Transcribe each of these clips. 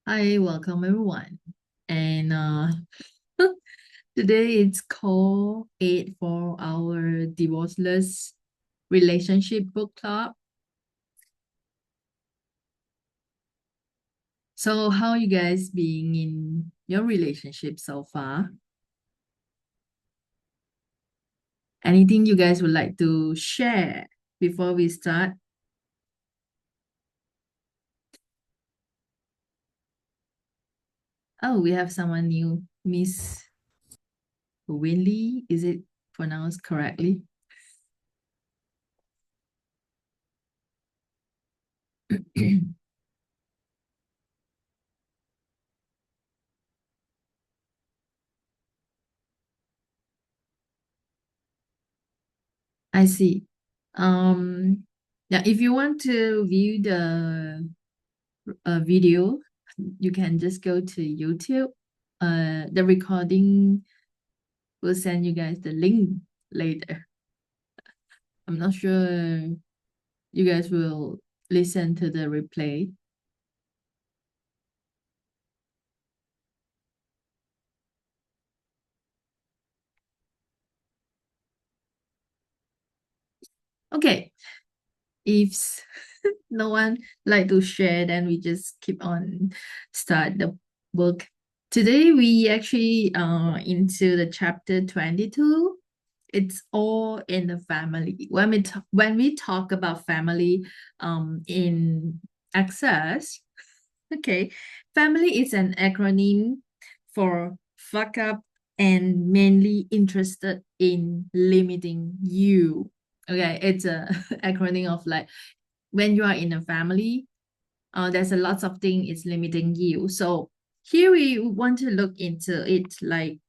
Hi, welcome everyone. And today it's call 8 for our Divorceless relationship book club. So how you guys being in your relationship so far? Anything you guys would like to share before we start? Oh, we have someone new, Miss Winley. Is it pronounced correctly? I see. Yeah, if you want to view the video, you can just go to YouTube. The recording will send you guys the link later. I'm not sure you guys will listen to the replay. Okay, if no one like to share, then we just keep on start the book. Today we actually into the chapter 22. It's all in the family. When we talk about family in access, okay, family is an acronym for fuck up and mainly interested in limiting you. Okay, it's a acronym of like when you are in a family, there's a lots of things it's limiting you. So here we want to look into it like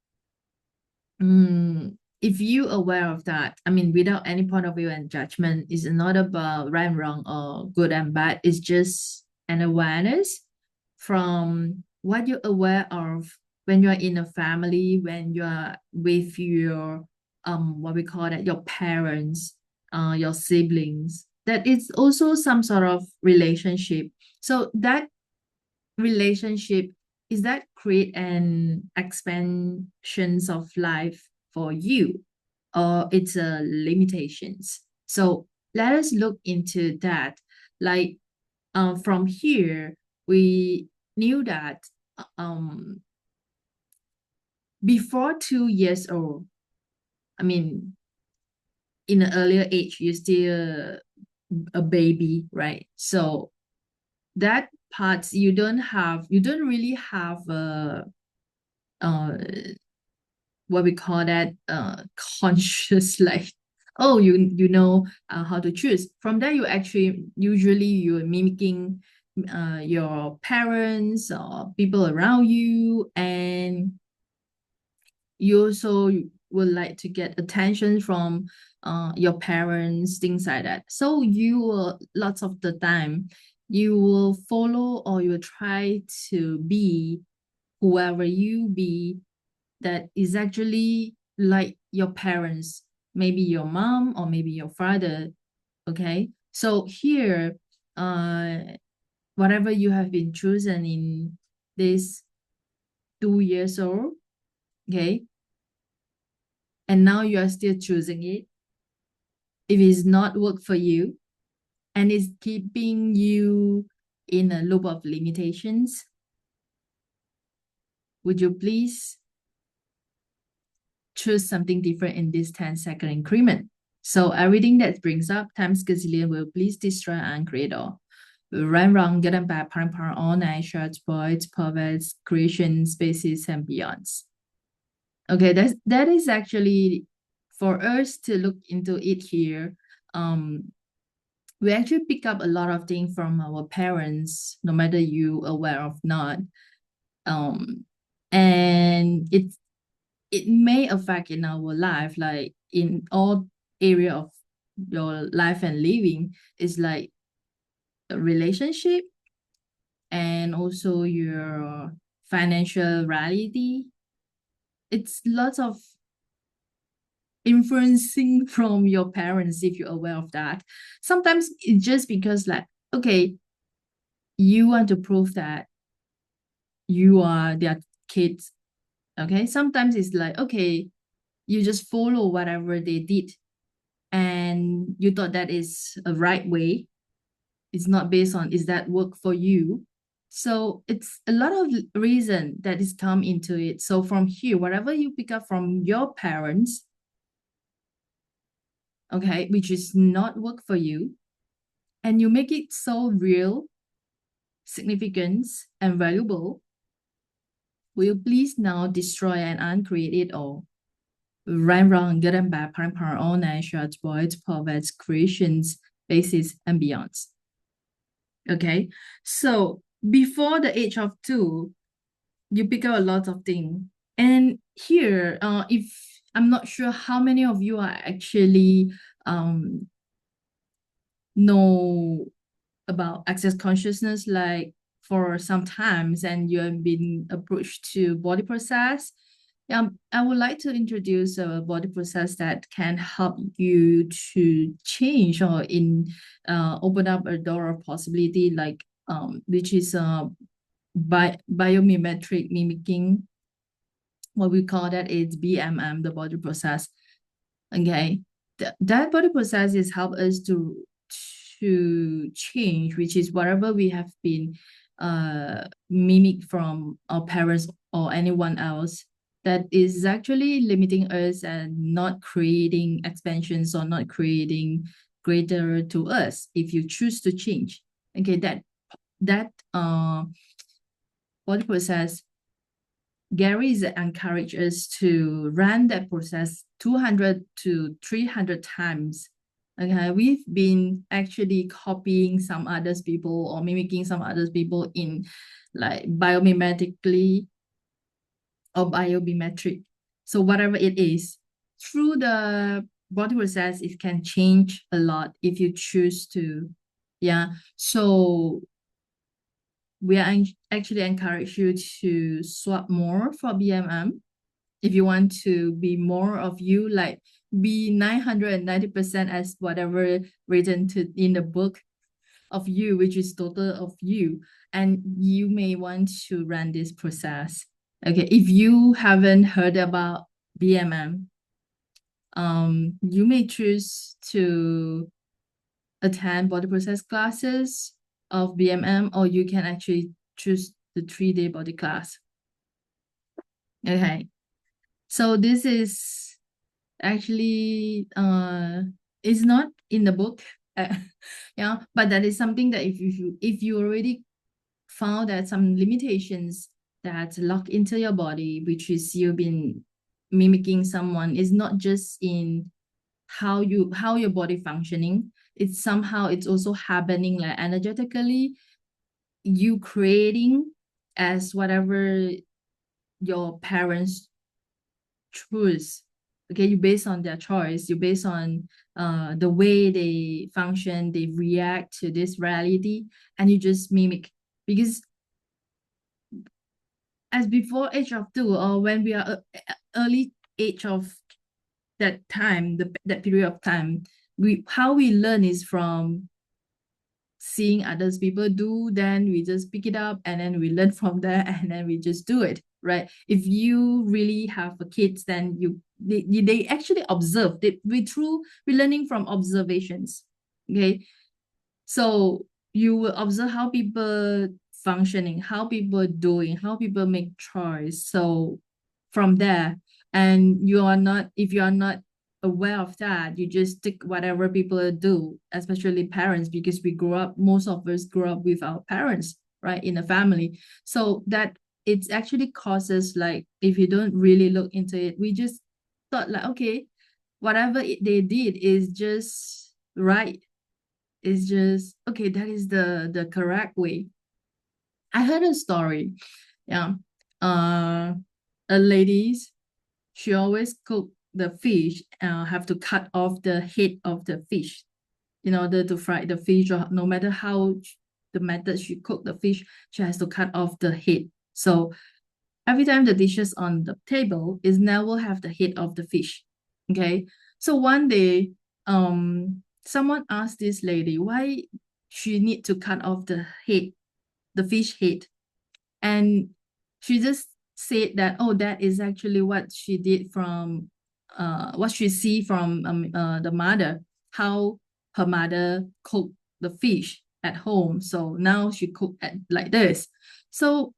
if you aware of that, I mean, without any point of view and judgment, it's not about right and wrong or good and bad. It's just an awareness from what you're aware of when you're in a family, when you're with your what we call that, your parents, your siblings. That it's also some sort of relationship. So that relationship is that create an expansions of life for you or it's a limitations. So let us look into that. Like from here we knew that um before 2 years old, I mean, in an earlier age you're still a baby, right? So that part you don't really have a uh what we call that conscious like, oh, you know how to choose. From there you actually usually you're mimicking your parents or people around you, and you also would like to get attention from your parents, things like that. So you will lots of the time you will follow or you will try to be whoever you be that is actually like your parents, maybe your mom or maybe your father. Okay. So here, uh, whatever you have been chosen in this 2 years old, okay, and now you are still choosing it. If it's not work for you and it's keeping you in a loop of limitations, would you please choose something different in this 10-second increment? So everything that brings up times gazillion will please destroy and create all. Run wrong, get them back, parent, all night, shots, voids, perverts, creation, spaces, and beyonds. Okay, that is actually for us to look into it here. We actually pick up a lot of things from our parents, no matter you aware of not. Um, and it may affect in our life, like in all area of your life and living, is like a relationship and also your financial reality. It's lots of influencing from your parents if you're aware of that. Sometimes it's just because like, okay, you want to prove that you are their kids. Okay, sometimes it's like, okay, you just follow whatever they did, and you thought that is a right way. It's not based on is that work for you. So it's a lot of reason that is come into it. So from here, whatever you pick up from your parents, okay, which is not work for you, and you make it so real, significant, and valuable, will you please now destroy and uncreate it all? Right, wrong, good and bad, parent, parent, all nature, voids, poverty, creations, basis, and beyonds. Okay, so before the age of 2, you pick up a lot of things. And here, if I'm not sure how many of you are actually know about access consciousness, like for some times, and you have been approached to body process. I would like to introduce a body process that can help you to change or open up a door of possibility, like which is biomimetic mimicking. What we call that is BMM, the body process. Okay, that body process is help us to change, which is whatever we have been mimic from our parents or anyone else, that is actually limiting us and not creating expansions or not creating greater to us if you choose to change. Okay, that body process, Gary is encouraged us to run that process 200 to 300 times. Okay, we've been actually copying some others people or mimicking some others people in like biomimetically or biomimetric. So whatever it is, through the body process, it can change a lot if you choose to. Yeah. So we are actually encourage you to swap more for BMM if you want to be more of you, like be 990% as whatever written in the book of you, which is total of you. And you may want to run this process. Okay, if you haven't heard about BMM, you may choose to attend body process classes of BMM, or you can actually choose the 3-day body class. Okay, so this is actually it's not in the book. Yeah, but that is something that if you already found that some limitations that lock into your body, which is you've been mimicking someone, is not just in how your body functioning, it's somehow it's also happening like energetically, you creating as whatever your parents choose. Okay, you based on their choice, you based on the way they function, they react to this reality, and you just mimic. Because as before age of 2, or when we are early age of that time, that period of time, how we learn is from seeing others people do, then we just pick it up and then we learn from there and then we just do it, right? If you really have a kids, then they actually observe. We're learning from observations. Okay, so you will observe how people functioning, how people doing, how people make choice. So from there, and if you are not aware of that, you just take whatever people do, especially parents, because most of us grew up with our parents, right, in a family. So that it's actually causes, like, if you don't really look into it, we just thought like, okay, whatever they did is just right. It's just okay, that is the correct way. I heard a story. Yeah. A ladies, she always cook the fish, have to cut off the head of the fish in order to fry the fish, or no matter how the method she cook the fish, she has to cut off the head. So every time the dishes on the table is never have the head of the fish. Okay. So one day, someone asked this lady why she need to cut off the fish head. And She just said that, oh, that is actually what she did from what she see from the mother, how her mother cooked the fish at home. So now she cooked at like this. So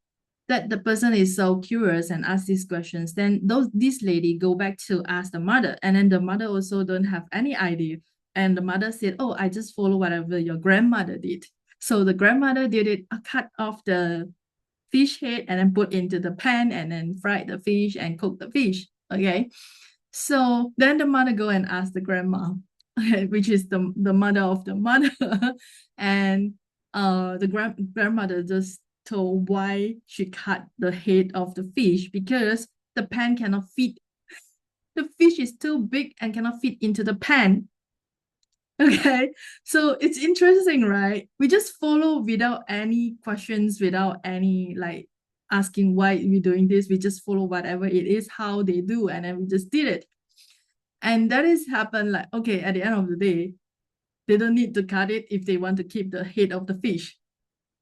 that the person is so curious and ask these questions, then this lady go back to ask the mother, and then the mother also don't have any idea. And the mother said, oh, I just follow whatever your grandmother did. So the grandmother did it, cut off the fish head and then put into the pan and then fried the fish and cook the fish. Okay. So then the mother go and ask the grandma, okay, which is the mother of the mother. And the grandmother just told why she cut the head of the fish, because the pan cannot fit. The fish is too big and cannot fit into the pan. Okay, so it's interesting, right? We just follow without any questions, without any like asking why we're doing this. We just follow whatever it is, how they do, and then we just did it. And that is happened like, okay, at the end of the day, they don't need to cut it if they want to keep the head of the fish.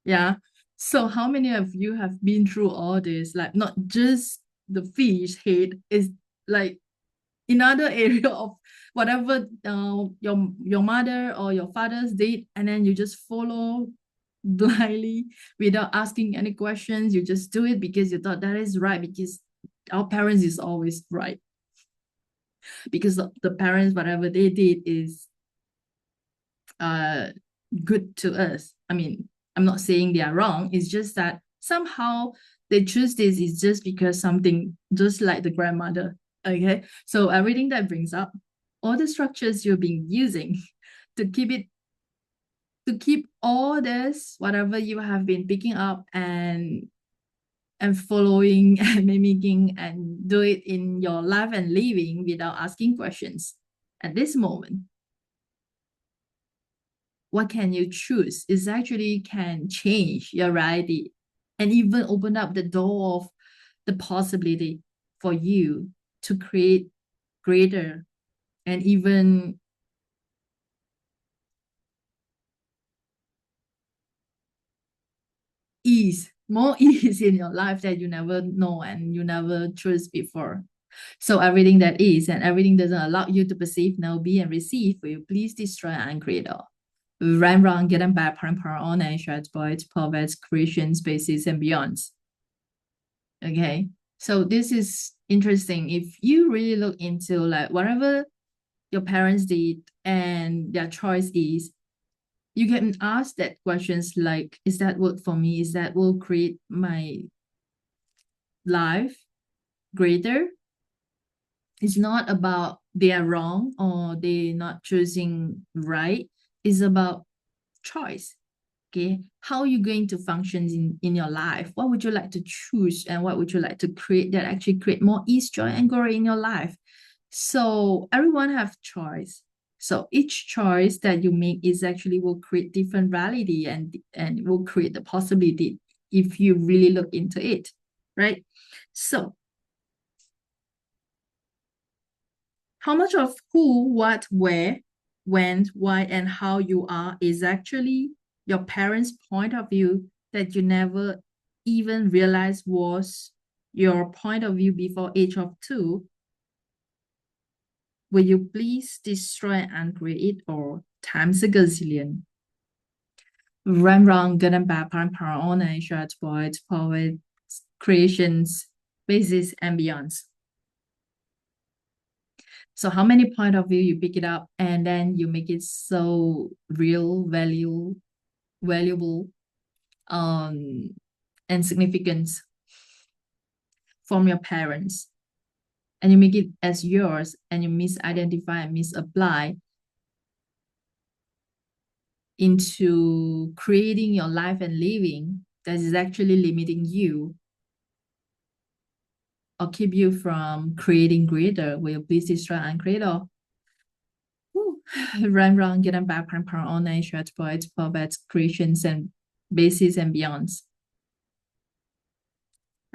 Yeah. So how many of you have been through all this? Like not just the fish head, is like another area of whatever your mother or your fathers did, and then you just follow blindly without asking any questions. You just do it because you thought that is right, because our parents is always right, because the parents, whatever they did is uh good to us. I mean, I'm not saying they are wrong, it's just that somehow they choose this is just because something just like the grandmother. Okay, so everything that brings up all the structures you've been using to keep all this whatever you have been picking up and following and mimicking and do it in your life and living without asking questions at this moment. What can you choose is actually can change your reality and even open up the door of the possibility for you to create greater and even more ease in your life that you never know and you never choose before. So everything that is and everything doesn't allow you to perceive, know, be, and receive, will you please destroy and create all. Right, wrong, good and bad, parent, power, all nature, voids, poets, creation, spaces, and beyonds. Okay. So this is interesting. If you really look into like whatever your parents did and their choice is, you can ask that questions like, is that work for me? Is that will create my life greater? It's not about they are wrong or they not choosing right. It's about choice. Okay, how are you going to function in your life? What would you like to choose and what would you like to create that actually create more ease, joy, and glory in your life? So everyone have choice. So each choice that you make is actually will create different reality and will create the possibility if you really look into it, right? So how much of who, what, where, when, why, and how you are is actually your parents' point of view that you never even realized was your point of view before age of 2. Will you please destroy and create or times a gazillion? Run wrong, good and bad, parent, power, online, short, voids, poets, creations, basis, and beyonds. So how many point of view you pick it up and then you make it so real, valuable, um, and significance from your parents, and you make it as yours, and you misidentify and misapply into creating your life and living that is actually limiting you or keep you from creating greater. Will you please destroy and create all? Run, wrong, get them back, prime, power, online, short, poets, poets, creations, and bases and beyonds.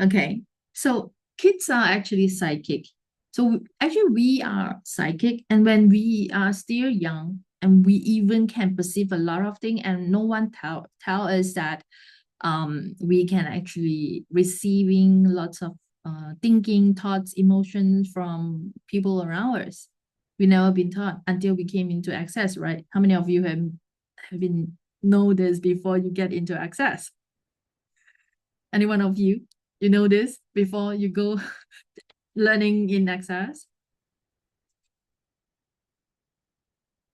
Okay, so kids are actually psychic. So actually, we are psychic, and when we are still young, and we even can perceive a lot of things, and no one tell us that we can actually receiving lots of thinking, thoughts, emotions from people around us. We never been taught until we came into access, right? How many of you have been know this before you get into access? Any one of you, you know this before you go learning in access?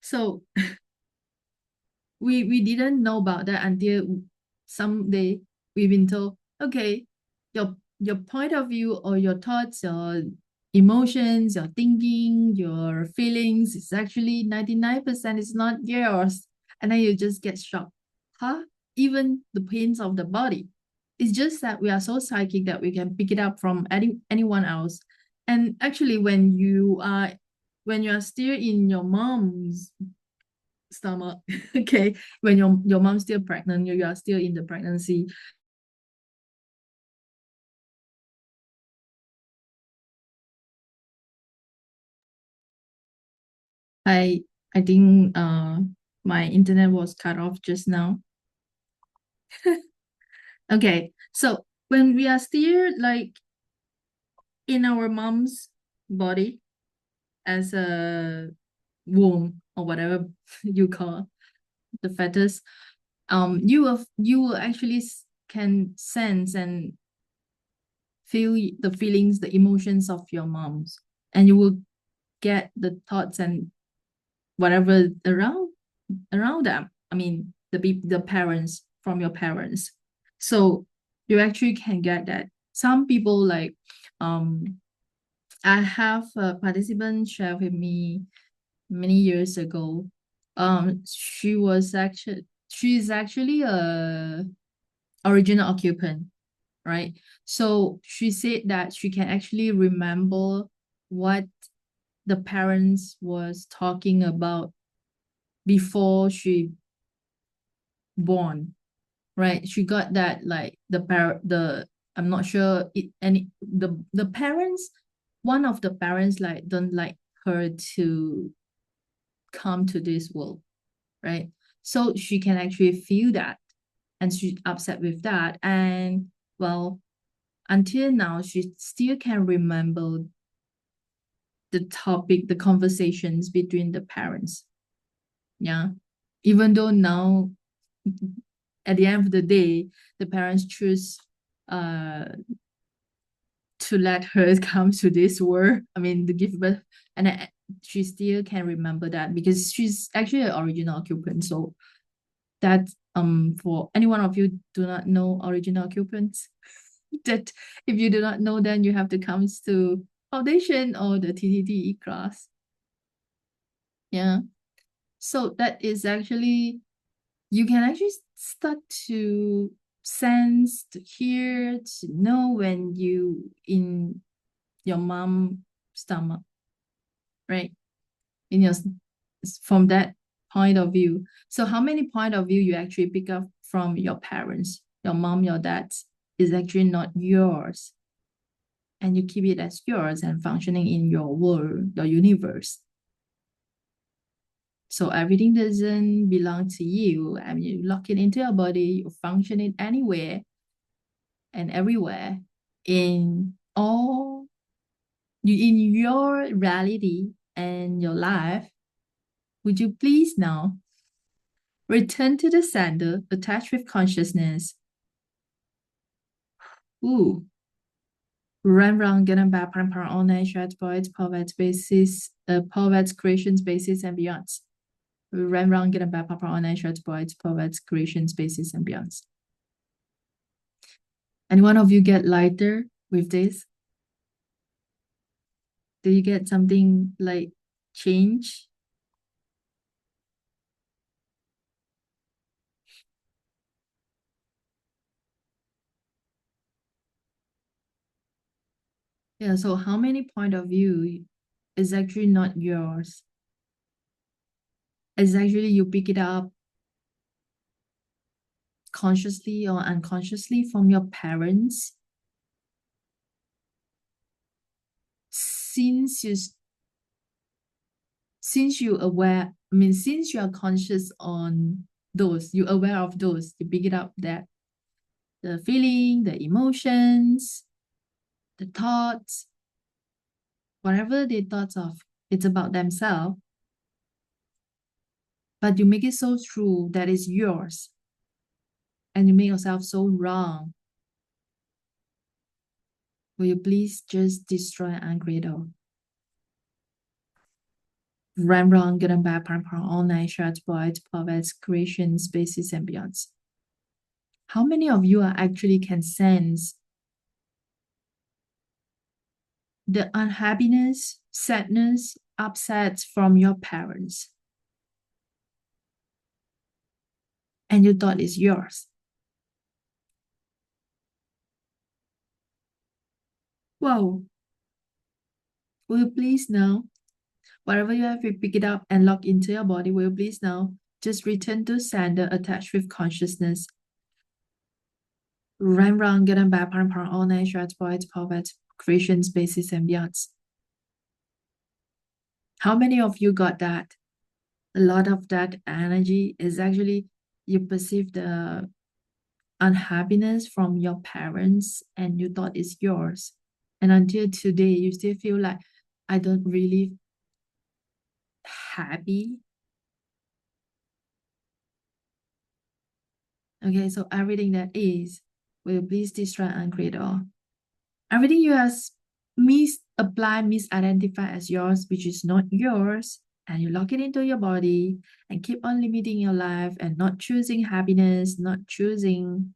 So we didn't know about that until someday we've been told, okay, your point of view or your thoughts, your emotions, your thinking, your feelings is actually 99% is not yours. And then you just get shocked. Huh? Even the pains of the body. It's just that we are so psychic that we can pick it up from anyone else. And actually when you are still in your mom's stomach. Okay, when your mom's still pregnant, you are still in the pregnancy. I I think my internet was cut off just now. Okay, so when we are still like in our mom's body as a womb or whatever you call the fetus, you will actually can sense and feel the feelings, the emotions of your moms, and you will get the thoughts and whatever around them. I mean, the parents from your parents. So you actually can get that. Some people like, I have a participant share with me many years ago. She's actually a original occupant, right? So she said that she can actually remember what the parents was talking about before she born, right? She got that like the I'm not sure it any the parents, one of the parents like don't like her to come to this world, right? So she can actually feel that and she's upset with that. And well, until now, she still can remember the topic, the conversations between the parents. Yeah. Even though now, at the end of the day, the parents choose uh to let her come to this world. I mean, to give birth, and she still can remember that because she's actually an original occupant. So that for any one of you do not know original occupants, that if you do not know, then you have to come to foundation or the TTTE class. Yeah. So that is actually you can actually start to sense, to hear, to know when you in your mom stomach, right? In your from that point of view. So how many point of view you actually pick up from your parents, your mom, your dad is actually not yours, and you keep it as yours and functioning in your world, your universe. So everything doesn't belong to you. I mean, you lock it into your body, you function it anywhere and everywhere in all you in your reality and your life. Would you please now return to the center, attached with consciousness? Ooh. Rembrandt, getting back, all nature, poets, poets, basis, poets, creations, basis, and beyonds. Rembrandt, getting back, all nature, poets, creations, basis, and beyonds. And one of you get lighter with this? Do you get something like change? Yeah, so how many point of view is actually not yours? It's actually you pick it up consciously or unconsciously from your parents. Since you since you aware, I mean, since you are conscious on those, you aware of those, you pick it up that the feeling, the emotions, the thoughts, whatever they thought of, it's about themselves, but you make it so true that it's yours, and you make yourself so wrong. Will you please just destroy and create all? Ram wrong, good and bad, parent, all night, shots, boys, poets, creation, spaces, and beyonds. How many of you are actually can sense the unhappiness, sadness, upsets from your parents, and you thought it's yours? Whoa. Will you please now, whatever you have, you pick it up and lock into your body. Will you please now just return to sender attached with consciousness? Run, run, get them back, parent, all night, shots, boys, poets, creation, spaces, and beyonds. How many of you got that? A lot of that energy is actually you perceive the unhappiness from your parents and you thought it's yours. And until today, you still feel like I don't really happy. Okay, so everything that is will please destroy and create all. Everything you have misapply, misidentify as yours, which is not yours, and you lock it into your body and keep on limiting your life and not choosing happiness, not choosing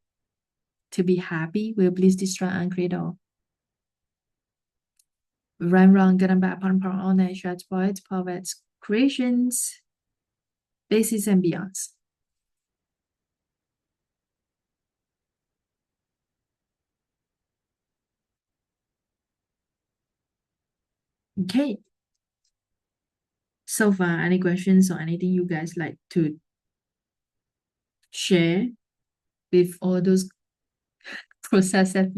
to be happy, will please destroy and create all. Run, run, get them back, pon, all night, shots, poets, creations, bases, and beyonds. Okay. So far, any questions or anything you guys like to share with all those processes that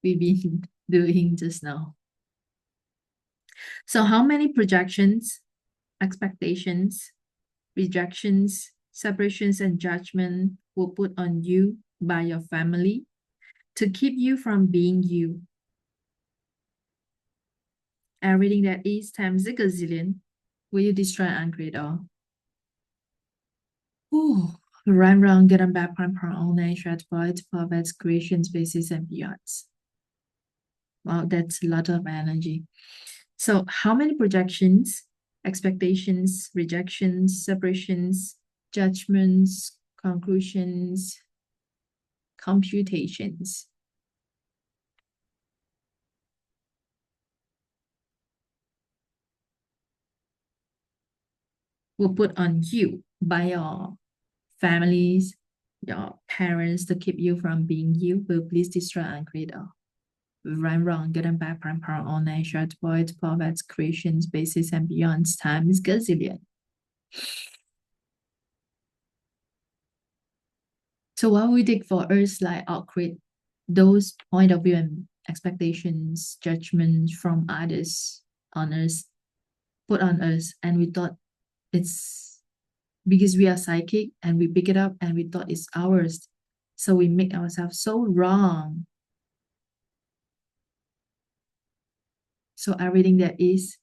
we've been doing just now? So how many projections, expectations, rejections, separations, and judgment were put on you by your family to keep you from being you? Everything that is times a gazillion, will you destroy and create all? Ooh, run round, get them back, prime, all night, shreds, bites, poverty, creation, spaces, and beyonds. Wow, that's a lot of energy. So how many projections, expectations, rejections, separations, judgments, conclusions, computations were put on you by your families, your parents to keep you from being you? Will please destroy and create all. Rhyme wrong, get them back, prime power, all night, short, voids, poverty, creations, bases, and beyonds, times gazillion. So what we did for us, like outcreate those point of view and expectations, judgments from others on us, put on us, and we thought it's because we are psychic and we pick it up and we thought it's ours. So we make ourselves so wrong. So everything that is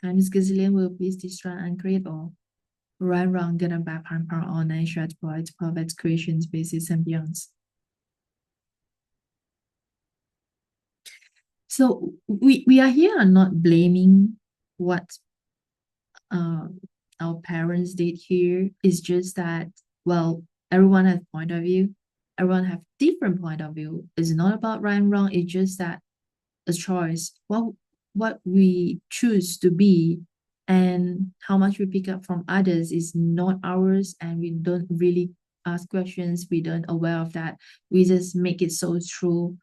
times gazillion will please destroy and create all. Right, wrong, good and bad, prime, power, all nine, short, voids, poverty, creations, bases, and beyonds. So we are here not blaming what uh, our parents did here. It's just that, well, everyone has point of view. Everyone have different point of view. It's not about right and wrong. It's just that a choice. What we choose to be and how much we pick up from others is not ours, and we don't really ask questions. We don't aware of that. We just make it so true,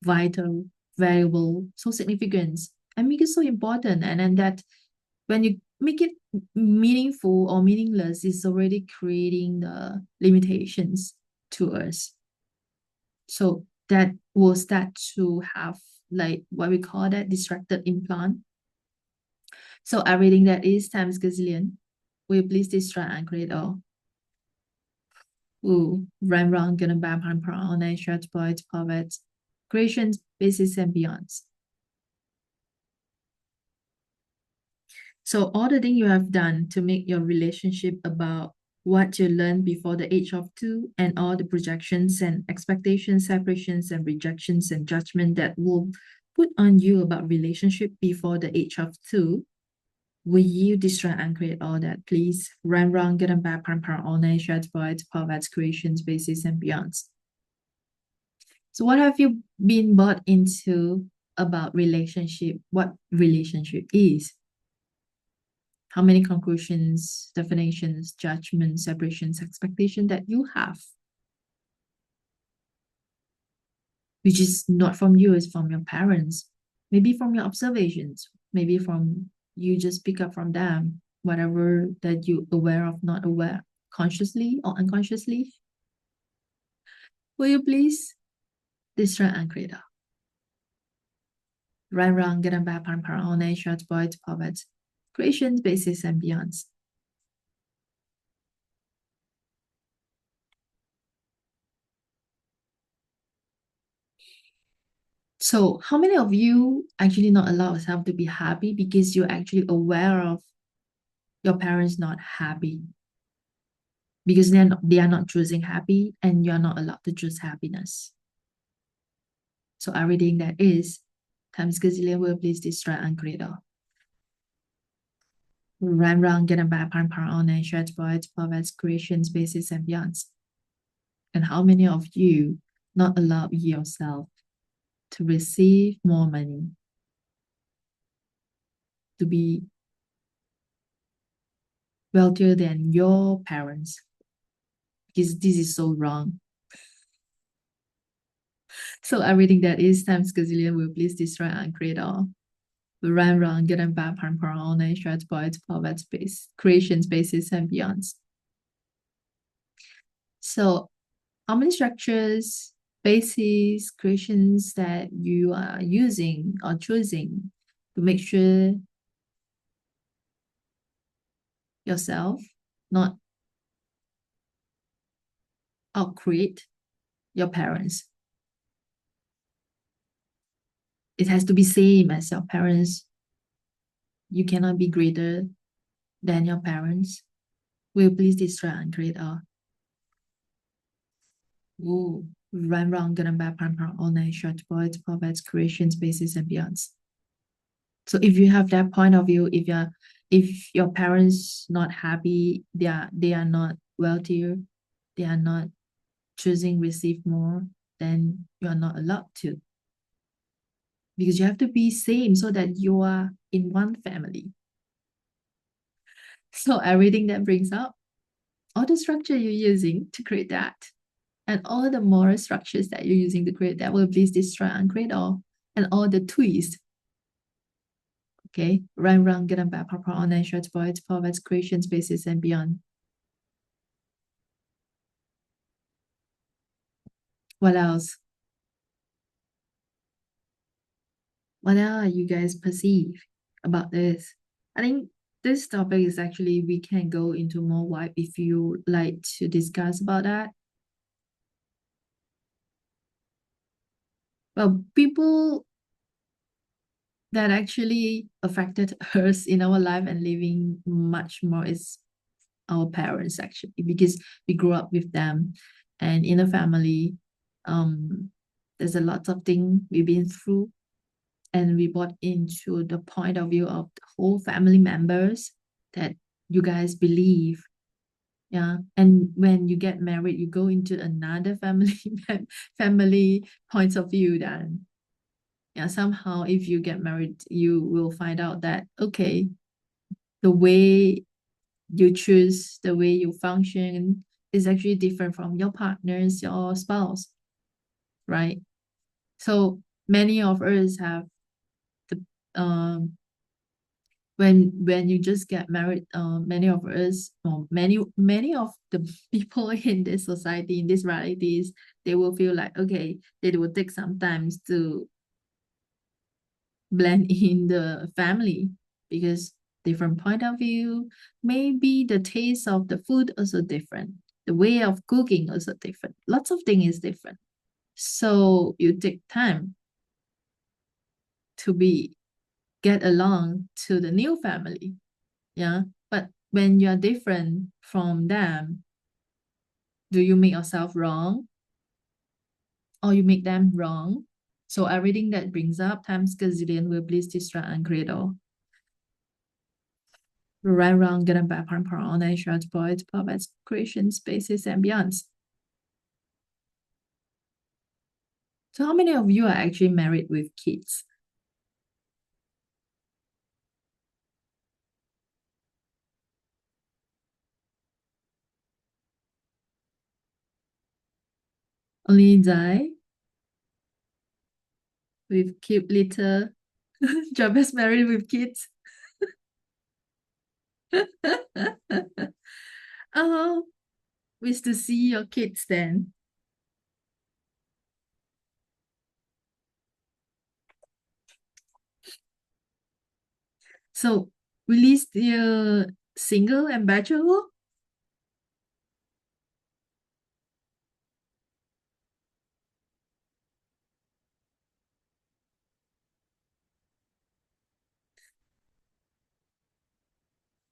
vital, valuable, so significant, and make it so important. And then that when you make it meaningful or meaningless, it's already creating the limitations to us. So that will start to have like what we call that distracted implant. So everything that is times gazillion will please destroy and create all. Ooh, rhyme wrong, gonna bam, ham, online, short poets, poets, creations, basis, and beyonds. So all the thing you have done to make your relationship about what you learned before the age of two and all the projections and expectations, separations and rejections and judgment that will put on you about relationship before the age of two. Will you destroy and create all that, please? Run, run, get them back, pan, all night, shots, bites, poverty, creations, bases, and beyonds. So what have you been bought into about relationship? What relationship is? How many conclusions, definitions, judgments, separations, expectation that you have, which is not from you, it's from your parents, maybe from your observations, maybe from you just pick up from them, whatever that you aware of, not aware, consciously or unconsciously. Will you please destroy and create a right, wrong, good and bad, parent, all short, boys, poverty, creations, basis, and beyonds. So, how many of you actually not allow yourself to be happy because you're actually aware of your parents not happy? Because they are not choosing happy and you're not allowed to choose happiness. So, everything that is times gazillion will please destroy and create all. Run, run, get a bad parent, on and shared boys, poverty, creations, basis, and beyonds. And how many of you not allow yourself to receive more money, to be wealthier than your parents? Because this is so wrong. So everything that is times gazillion will please destroy and create all. Run, run, get them back, harm, all nature, boys, poverty, space, creation spaces, and beyonds. So, how many structures, bases, creations that you are using or choosing to make sure yourself not outcreate your parents? It has to be same as your parents. You cannot be greater than your parents. Will please destroy and create all. Ooh, run wrong, gonna bad pan all night short boys, poverty, creation spaces and beyonds. So if you have that point of view, if your parents not happy, they are not wealthier, they are not choosing receive more, then you are not allowed to. Because you have to be same so that you are in one family. So everything that brings up, all the structure you're using to create that, and all the moral structures that you're using to create that will please destroy and create all, and all the twists. Okay, run, run, get them back, proper online short boys, poverty, creation spaces, and beyond. What else? What else you guys perceive about this? I think this topic is actually we can go into more wide if you like to discuss about that. Well, people that actually affected us in our life and living much more is our parents actually because we grew up with them and in a family there's a lot of things we've been through and we brought into the point of view of the whole family members that you guys believe. Yeah, and when you get married you go into another family family points of view. Then yeah, somehow if you get married you will find out that okay, the way you choose, the way you function is actually different from your partners, your spouse, right? So many of us have the when you just get married, many of us, or many of the people in this society, in these realities, they will feel like okay, they will take some time to blend in the family because different point of view, maybe the taste of the food also different, The way of cooking also different. Lots of things is different. So you take time to be get along to the new family. Yeah. But when you're different from them, do you make yourself wrong or you make them wrong? So everything that brings up times gazillion will bliss, distract, and credo. Right, wrong, good and bad, part, all nation, boys, puppets, creation, spaces, and beyonds. So how many of you are actually married with kids? Only Zai with cute little Jabez married with kids. Oh, wish to see your kids then. So, really still single and bachelor?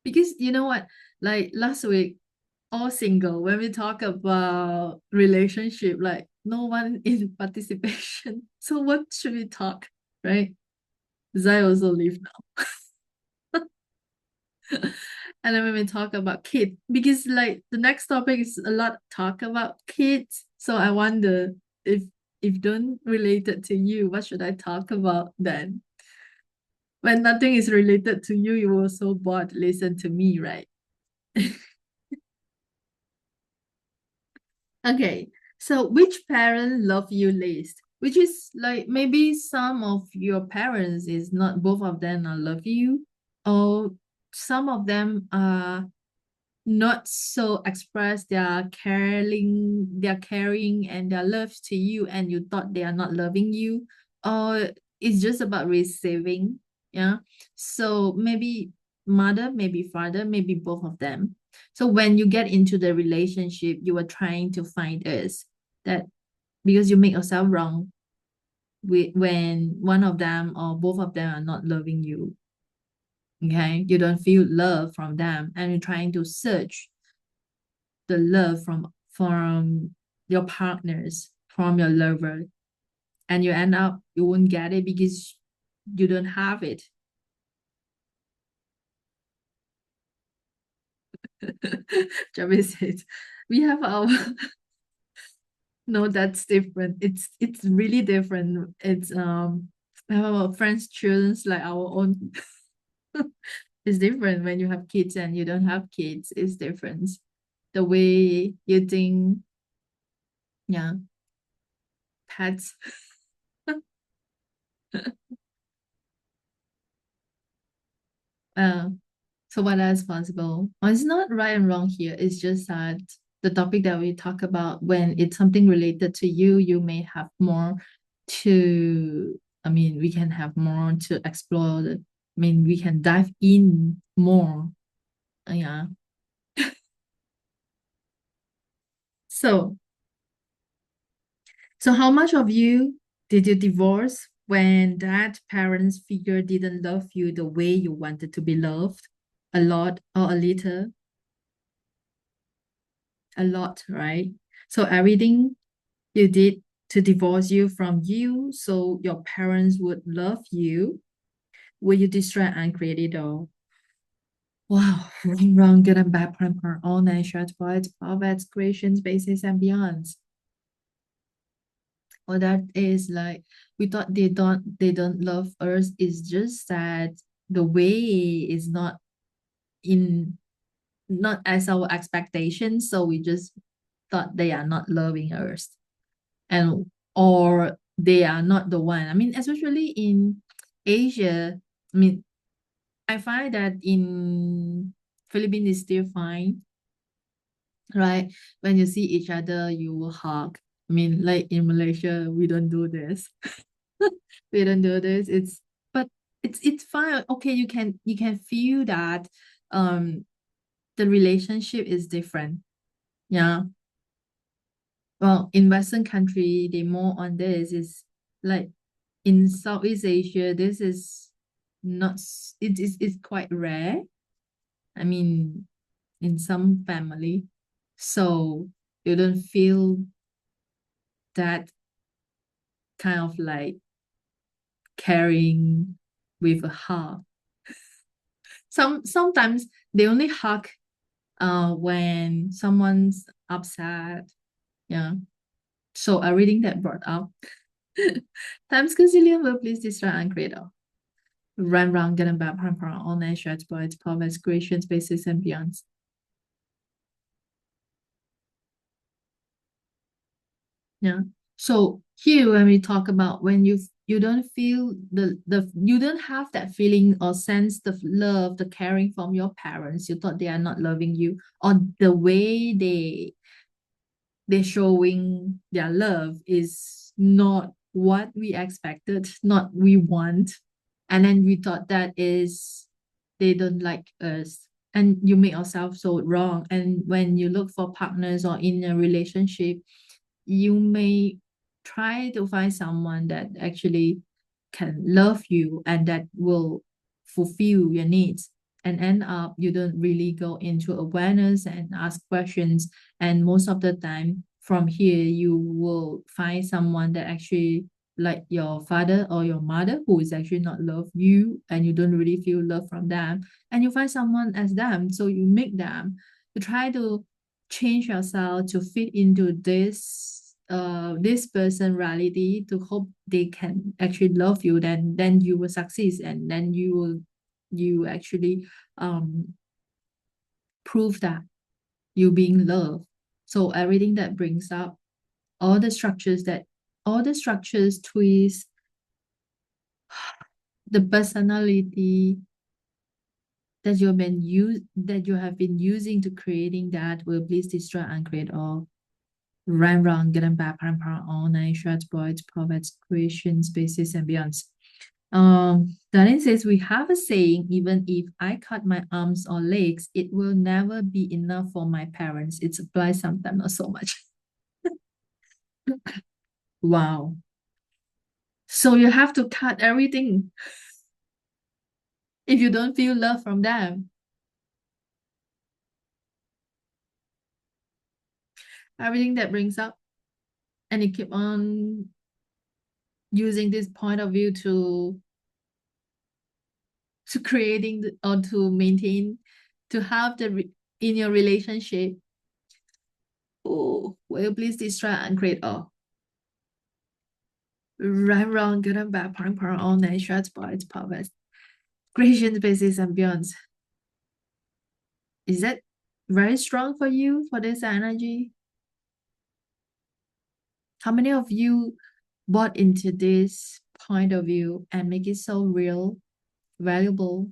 Because you know what? Like last week, all single. When we talk about relationship, like no one in participation. So what should we talk, right? Zai also leave now. And then when we talk about kids, because like the next topic is a lot talk about kids. So I wonder if don't related to you, what should I talk about then? When nothing is related to you, you will so bored listen to me, right? Okay. So which parent love you least? Which is like maybe some of your parents is not both of them are love you, or some of them are not so express their caring and their love to you and you thought they are not loving you, or it's just about receiving. Yeah. So maybe mother, maybe father, maybe both of them. So when you get into the relationship, you are trying to find us that because you make yourself wrong when one of them or both of them are not loving you. Okay, you don't feel love from them and you're trying to search the love from your partners, from your lover, and you end up you won't get it because you don't have it. Travis said, "We have our no, that's different. It's really different. It's we have our friends' children's like our own. It's different when you have kids and you don't have kids. It's different. The way you think, yeah, pets. Uh, So what else possible? Well, it's not right and wrong here. It's just that the topic that we talk about when it's something related to you, you may have more we can have more to explore. We can dive in more. Yeah. So, so how much of you did you divorce when that parents figure didn't love you the way you wanted to be loved? A lot or a little? A lot, right? So everything you did to divorce you from you so your parents would love you. Will you destroy and create it all? Wow, wrong, wrong, good and bad, part, all nine shots, poets, poets, creations, bases, and beyonds. Well, that is like we thought they don't love us. It's just that the way is in not as our expectations. So we just thought they are not loving us. And or they are not the one. Especially in Asia, I mean, I find that in Philippines is still fine, right? When you see each other, you will hug. Like in Malaysia, we don't do this. We don't do this. But it's fine. Okay, you can feel that the relationship is different. Yeah. Well, in Western country, they more on this is like in Southeast Asia, this is not it's quite rare. I mean, in some family. So you don't feel that kind of like caring with a hug. Sometimes they only hug when someone's upset. Yeah. So everything that brought up. Times Gazillion will please destroy and create all. Run round, getting back, pram, all nine shots, boys, powers, creation, spaces, and beyonds. Yeah. So here when we talk about when you don't feel the you don't have that feeling or sense the love, the caring from your parents, you thought they are not loving you, or the way they're showing their love is not what we expected, not we want. And then we thought that is they don't like us. And you make yourself so wrong. And when you look for partners or in a relationship, you may try to find someone that actually can love you and that will fulfill your needs and end up you don't really go into awareness and ask questions, and most of the time from here you will find someone that actually like your father or your mother who is actually not love you and you don't really feel love from them, and you find someone as them, so you make them to try to change yourself to fit into this person reality to hope they can actually love you, then you will succeed, and then you actually um prove that you being loved. So everything that brings up all the structures that all the structures twist the personality that you have been using to creating that will please destroy and create all. Run, run, getting back, parent, all nine shots, boys, prophets, creation, spaces, and beyonds. Darlene says we have a saying, even if I cut my arms or legs, it will never be enough for my parents. It applies sometimes, not so much. Wow. So you have to cut everything if you don't feel love from them. Everything that brings up, and you keep on using this point of view to creating or to maintain to have in your relationship. Oh, will you please destroy and create all? Right, wrong, good and bad, parang, all nine shots, boys, powers, creation basis and beyond. Is that very strong for you for this energy? How many of you bought into this point of view and make it so real, valuable,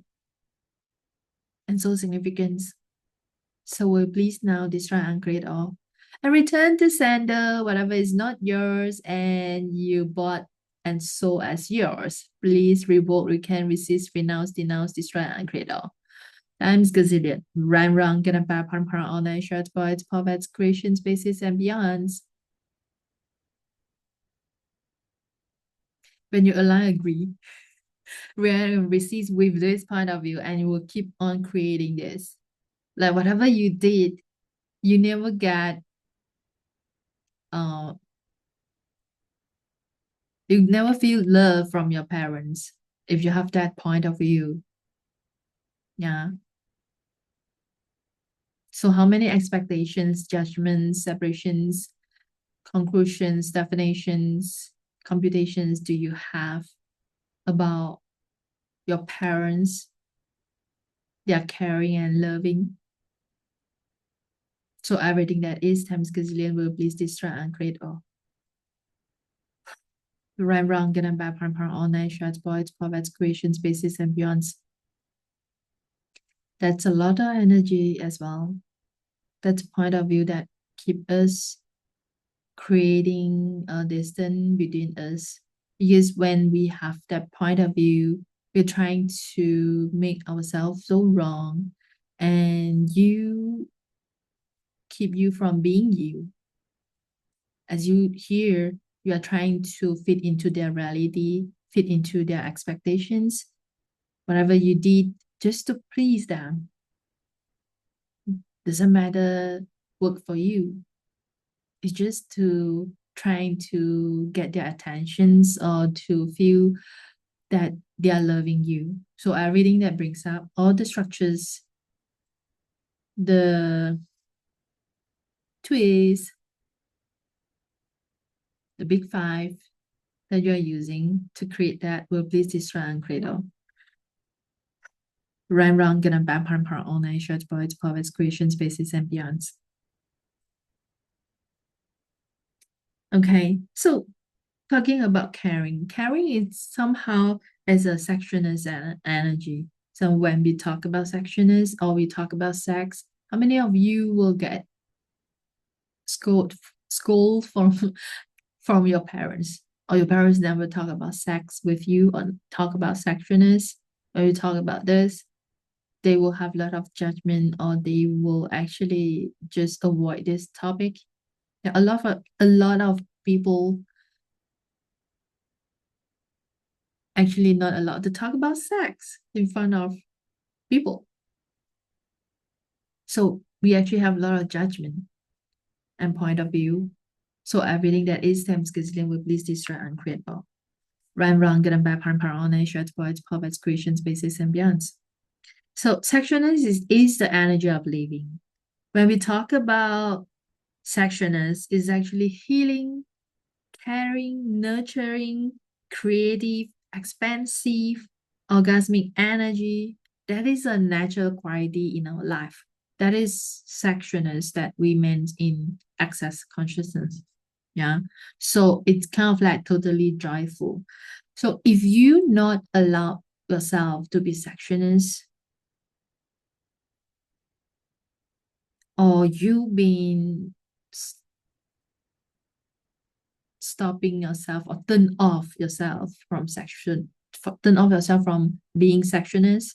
and so significant? So will please now destroy and create all. And return to sender whatever is not yours and you bought and sold as yours. Please revoke, recant, resist, renounce, denounce, destroy, and create all. Times gazillion. Rhyme, wrong, get a bad, parm, all nine shorts, poets, poets, creation, spaces, and beyonds. When you align, agree, resist with this point of view, and you will keep on creating this. Like whatever you did, you never get uh you never feel love from your parents if you have that point of view. Yeah. So how many expectations, judgments, separations, conclusions, definitions, computations do you have about your parents, their caring and loving? So everything that is times gazillion will please destroy and create all. Right, wrong, good and bad, parent, all nine shots, boys, poets, creation, spaces, and beyonds. That's a lot of energy as well. That's a point of view that keep us creating a distance between us. Because when we have that point of view, we're trying to make ourselves so wrong. And you keep you from being you. As you here, you are trying to fit into their reality, fit into their expectations. Whatever you did just to please them, doesn't matter work for you. It's just to trying to get their attentions or to feel that they are loving you. So everything that brings up all the structures, the twist, the big five that you are using to create that will please destroy and cradle. Run wrong gonna bam harm par all night short boys, poets, creation spaces and beyonds. Okay, so talking about caring is somehow as a sexualness energy. So when we talk about sexualness or we talk about sex, how many of you will get scold from your parents, or your parents never talk about sex with you or talk about sexualness, or you talk about this, they will have a lot of judgment or they will actually just avoid this topic. Yeah, a lot of people actually not allowed to talk about sex in front of people. So we actually have a lot of judgment and point of view. So everything that is them scheduling will please destroy and create all. Run wrong, get them back, harm, on short boys, puppets, creation spaces, and beyonds. So sexualness is the energy of living. When we talk about sexualness, is actually healing, caring, nurturing, creative, expansive, orgasmic energy. That is a natural quality in our life. That is sexualness that we meant in access consciousness. Yeah. So it's kind of like totally joyful. So if you not allow yourself to be sexualness, or you been stopping yourself or turn off yourself from turn off yourself from being sexualness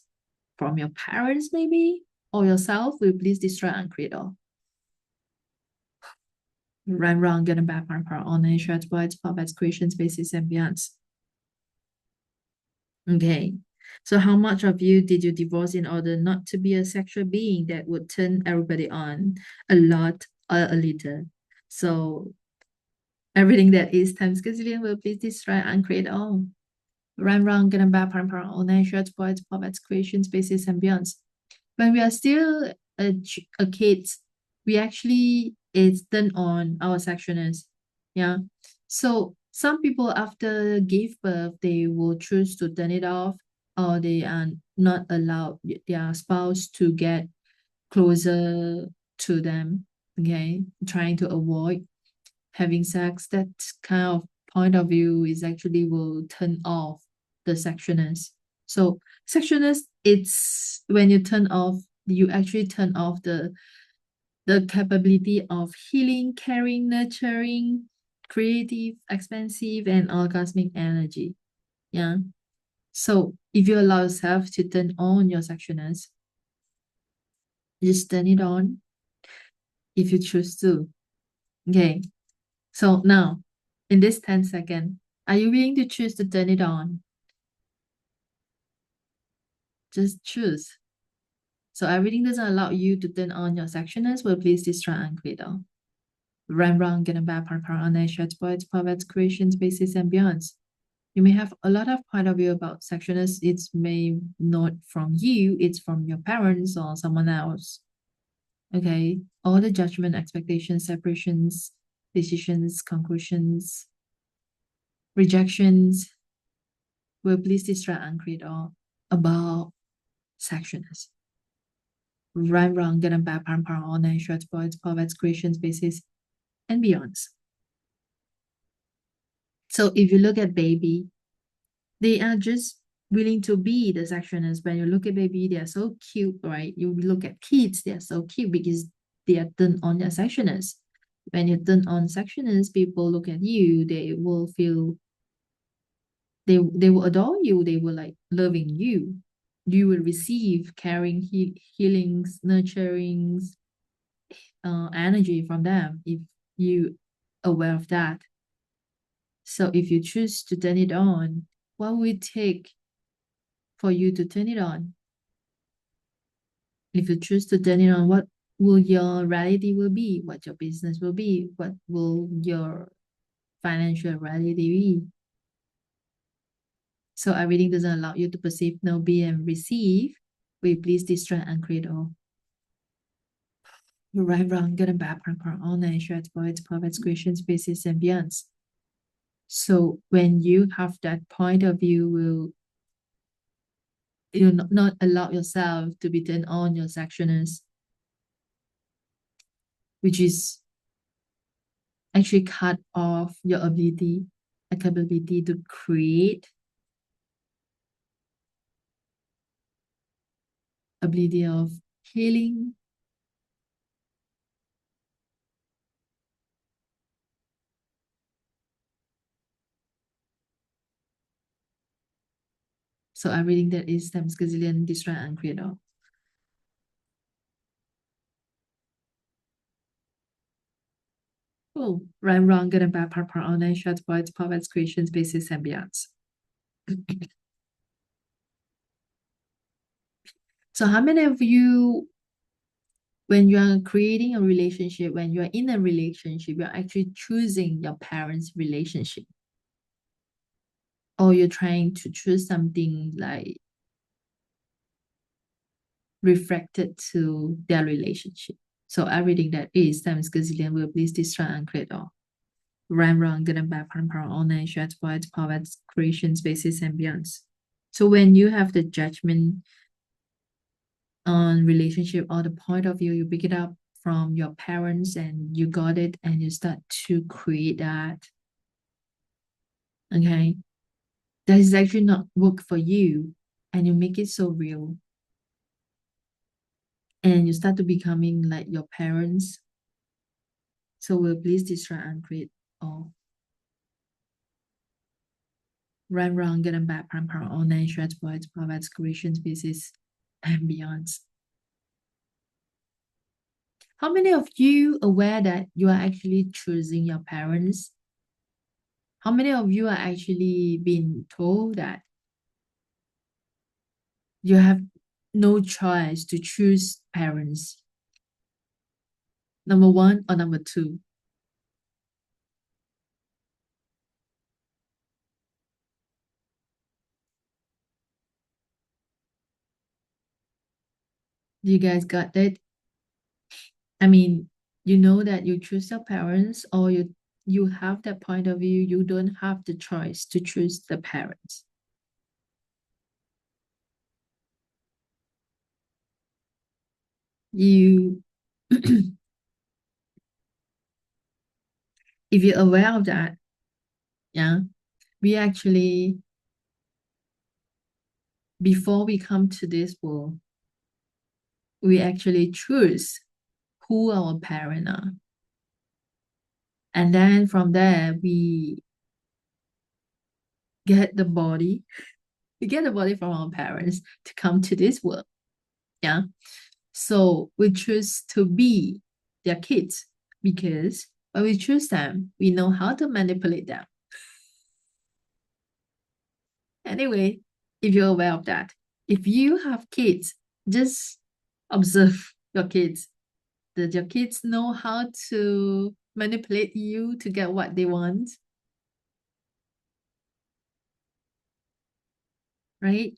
from your parents maybe or yourself, will please destroy and create all. Right, wrong, good and bad, part, all nature, words, puppets, creation, spaces, and beyonds. Okay. So how much of you did you divorce in order not to be a sexual being that would turn everybody on? A lot or a little. So everything that is times gazillion will please destroy and create all. Run wrong, get bad, parent, all nature, sports, puppets, creation, spaces, and beyonds. When we are still a kids, we actually is turn on our sexualness. Yeah. So some people after give birth, they will choose to turn it off, or they are not allowed their spouse to get closer to them. Okay, trying to avoid having sex. That kind of point of view is actually will turn off the sexualness. So sexualness, it's when you turn off, you actually turn off the capability of healing, caring, nurturing, creative, expansive, and orgasmic energy. Yeah. So if you allow yourself to turn on your sexualness, just turn it on if you choose to. Okay. So now, in this 10 seconds, are you willing to choose to turn it on? Just choose. So everything doesn't allow you to turn on your sexualness will please destroy and create all. Run wrong, get a bad part on short poets, poets, creation, spaces, and beyonds. You may have a lot of point of view about sexualness. It's may not from you, it's from your parents or someone else. Okay. All the judgment, expectations, separations, decisions, conclusions, rejections will please destroy and create all about sexualness. Right, wrong, good and bad, parent, all nine short poets, poets, creation spaces, and beyonds. So if you look at baby, they are just willing to be the sexualness. When you look at baby, they are so cute, right? You look at kids, they are so cute because they are turned on their sexualness. When you turn on sexualness, people look at you, they will feel they will adore you, they will like loving you. You will receive caring, healings, nurturings, energy from them if you aware of that. So if you choose to turn it on, what will it take for you to turn it on? If you choose to turn it on, what will your reality will be? What your business will be? What will your financial reality be? So everything doesn't allow you to perceive, know, be, and receive. We please distract and create all. Right, wrong, good and bad, all nature, voids, perfect, creation, species, and beyonds. So when you have that point of view, will you not allow yourself to be turned on your sectioners, which is actually cut off your ability, capability to create, ability of healing. So everything that is times gazillion, destroy and create all. Cool. Right, wrong, good and bad, part, online, shots, voids, perfect, creation, spaces, and beyonds. So how many of you, when you are creating a relationship, when you are in a relationship, you're actually choosing your parents' relationship? Or you're trying to choose something like reflected to their relationship. So everything that is times gazillion will please destroy and create all. Right, wrong, good and bad, part, online, shots, voids, perfect, creation, spaces, and beyonds. So when you have the judgment on relationship or the point of view, you pick it up from your parents and you got it and you start to create that. Okay. That is actually not work for you and you make it so real. And you start to becoming like your parents. So will please destroy and create all. Right, wrong, good and bad, part, all nature, voids, provides creation, species, and beyond. How many of you aware that you are actually choosing your parents? How many of you are actually being told that you have no choice to choose parents? Number one or number two? You guys got that? I mean, you know that you choose your parents or you have that point of view, you don't have the choice to choose the parents. You if you're aware of that, yeah, we actually before we come to this world, we actually choose who our parents are. And then from there, get the body, we get the body from our parents to come to this world. Yeah. So we choose to be their kids because when we choose them, we know how to manipulate them. Anyway, if you're aware of that, if you have kids, just observe your kids. Does your kids know how to manipulate you to get what they want? Right?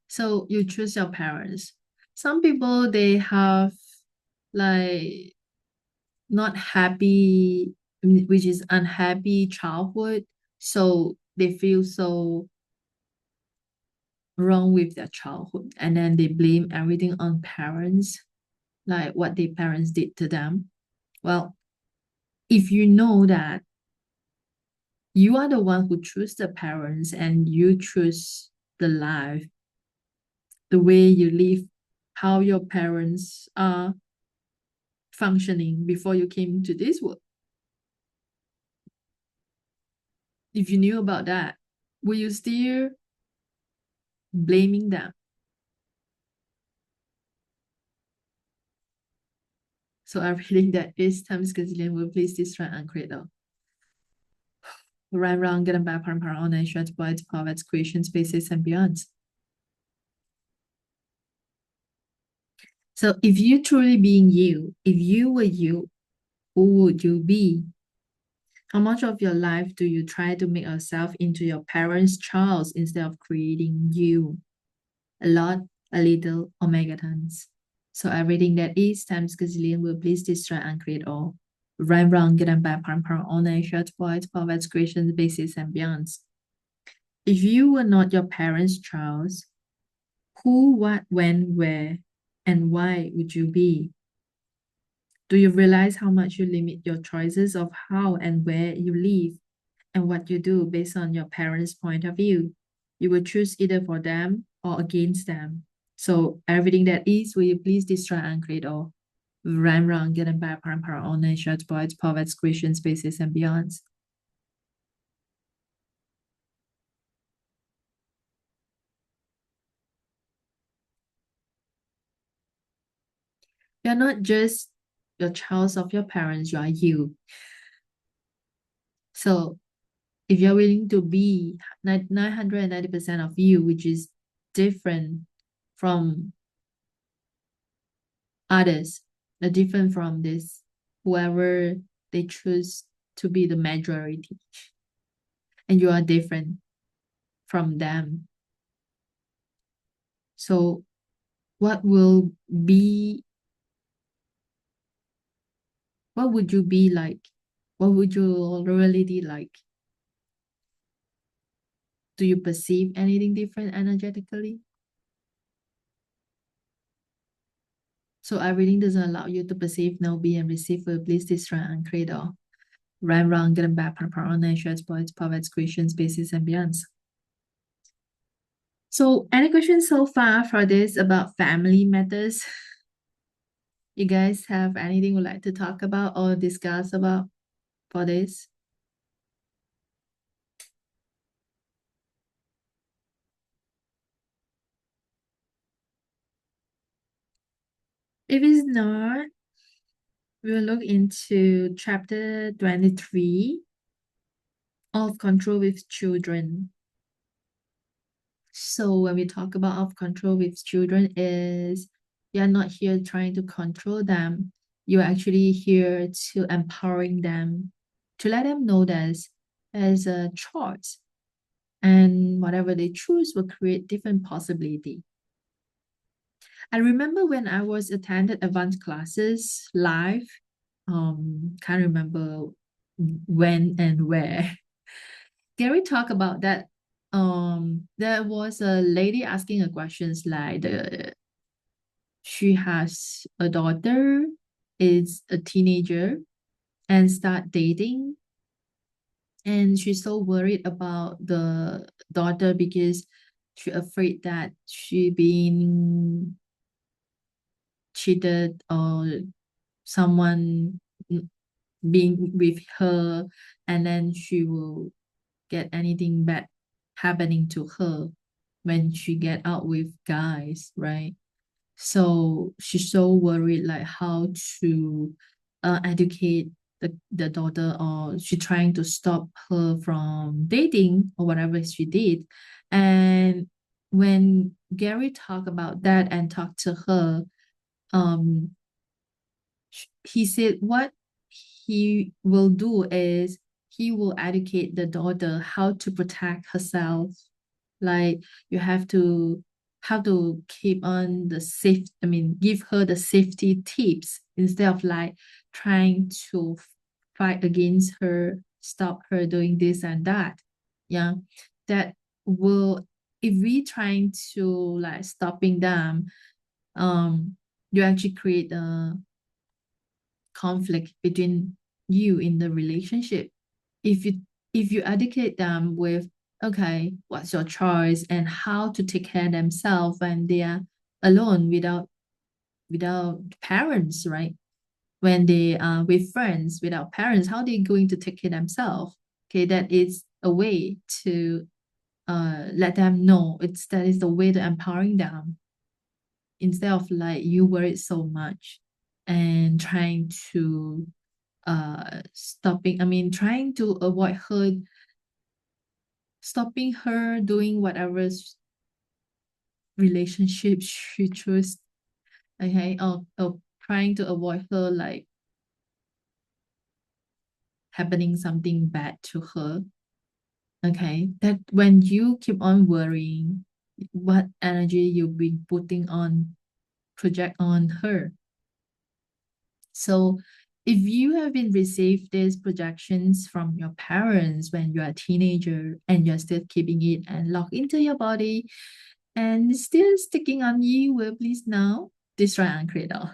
So you choose your parents. Some people they have like not happy, which is unhappy childhood. So they feel so wrong with their childhood. And then they blame everything on parents, like what their parents did to them. Well, if you know that you are the one who choose the parents and you choose the life, the way you live, how your parents are functioning before you came to this world. If you knew about that, will you still blaming them? So everything that is times gazillion will please destroy and create all. Right, wrong, good and bad, part, on, and short, wide, poverty, creation, spaces, and beyond. So if you truly being you, if you were you, who would you be? How much of your life do you try to make yourself into your parents' child instead of creating you? A lot, a little, or megatons. So everything that is times gazillion will please destroy and create all. Right, wrong, good and bad, part, on, and short, wide, poverty, creation, basis, and beyond. If you were not your parents' child, who, what, when, where, and why would you be? Do you realize how much you limit your choices of how and where you live and what you do based on your parents' point of view? You will choose either for them or against them. So everything that is, will you please destroy and create all? Right, wrong, good and bad, part, online, short, boys, poverty, question, spaces, and beyonds. You're not just your child of your parents, you are you. So if you're willing to be 990% of you, which is different from others, different from this, whoever they choose to be the majority, and you are different from them. So what will be, what would you be like? What would your reality like? Do you perceive anything different energetically? So everything doesn't allow you to perceive, know, be, and receive will bliss, destroy, and create all. Right, wrong, good and bad, part, on, nature, sports, poverty, creation, spaces, and beyonds. So any questions so far for this about family matters? You guys have anything you'd like to talk about or discuss about for this? If it's not, we'll look into chapter 23 of control with children. So when we talk about of control with children is you're not here trying to control them. You're actually here to empowering them, to let them know that as a choice and whatever they choose will create different possibility. I remember when I was attended advanced classes live, can't remember when and where. Gary talked about that. There was a lady asking a questions like she has a daughter, is a teenager, and start dating, and she's so worried about the daughter because she afraid that she being cheated or someone being with her, and then she will get anything bad happening to her when she get out with guys, right? So she's so worried like how to educate the daughter, or she trying to stop her from dating or whatever she did. And when Gary talked about that and talked to her, um he said what he will do is he will educate the daughter how to protect herself. Like you have to how to keep on the safe, I mean, give her the safety tips instead of like trying to fight against her, stop her doing this and that. Yeah. That will, if we trying to like stopping them, you actually create a conflict between you in the relationship. If you educate them with, okay, what's your choice and how to take care of themselves when they are alone without parents, right? When they are with friends without parents, how they going to take care of themselves? Okay, that is a way to let them know, it's that is the way to empowering them instead of like you worried so much. and trying to trying to avoid her, stopping her doing whatever relationship she chose. Okay, or trying to avoid her like happening something bad to her. Okay, that when you keep on worrying, what energy you've been putting on, project on her. So if you have been received these projections from your parents when you're a teenager and you're still keeping it and locked into your body and still sticking on you, well, please now destroy and cradle.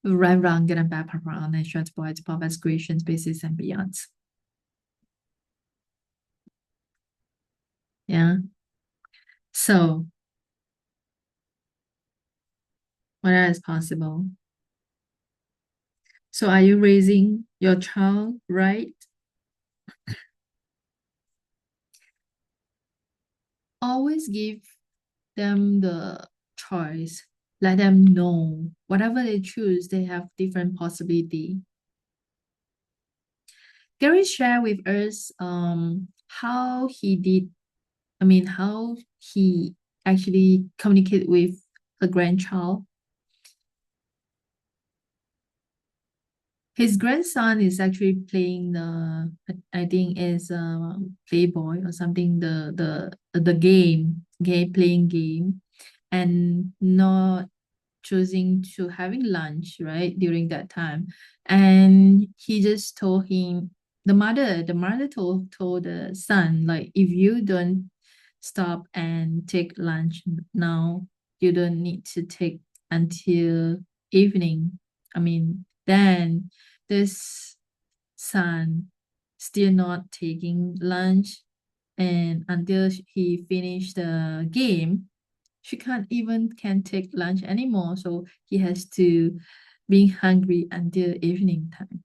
Right, wrong, good and bad, proper, online, short, boys, pop, creation, spaces, and beyonds. Yeah. So what else is possible? So are you raising your child right? Always give them the choice. Let them know whatever they choose, they have different possibility. Gary shared with us how he did, how he actually communicate with a grandchild. His grandson is actually playing the, I think is Playboy or something, the playing game, and not choosing to having lunch right during that time. And he just told him, the mother told the son, like, if you don't stop and take lunch now, you don't need to take until evening. Then this son still not taking lunch, and until he finished the game, she can't even can take lunch anymore. So he has to being hungry until evening time.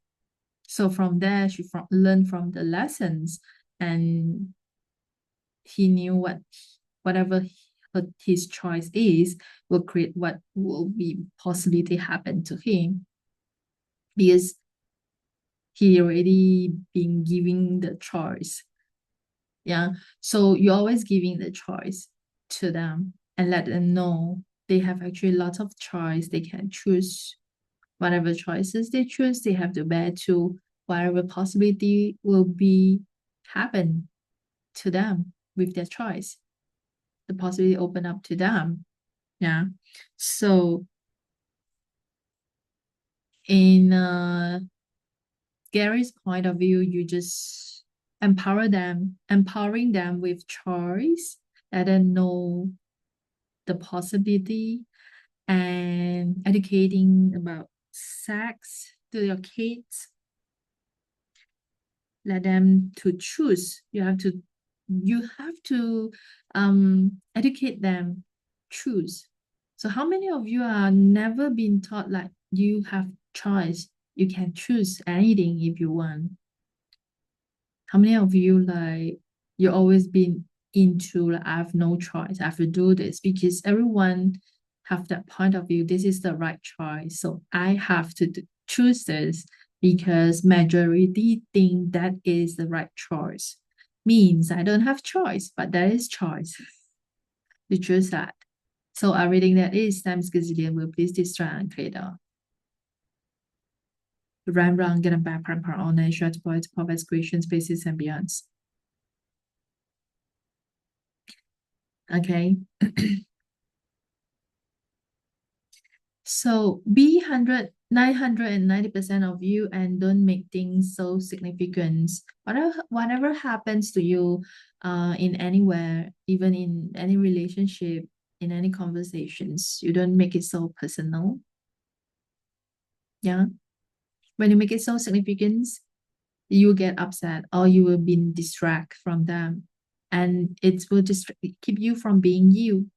So from there, learned from the lessons, and he knew whatever his choice is will create what will be possibility happen to him, because he already been giving the choice. Yeah. So you're always giving the choice to them and let them know they have actually lots of choice. They can choose whatever choices they choose. They have to bear to whatever possibility will be happen to them with their choice. The possibility open up to them. Yeah. So in Gary's point of view, you just empowering them with choice, let them know the possibility, and educating about sex to your kids. Let them to choose. You have to educate them, choose. So how many of you are never been taught like you have choice? You can choose anything if you want. How many of you like you always been into like, I have no choice, I have to do this, because everyone have that point of view, this is the right choice, so I have to choose this because majority think that is the right choice, means I don't have choice, but that is choice. You choose that. So everything that is times gazillion will please destroy and create run run get a back per online short points pop creation spaces and beyonds. Okay. So be 990% of you and don't make things so significant. Whatever happens to you in anywhere, even in any relationship, in any conversations, you don't make it so personal. Yeah. When you make it so significant, you get upset or you will be distracted from them. And it will just keep you from being you.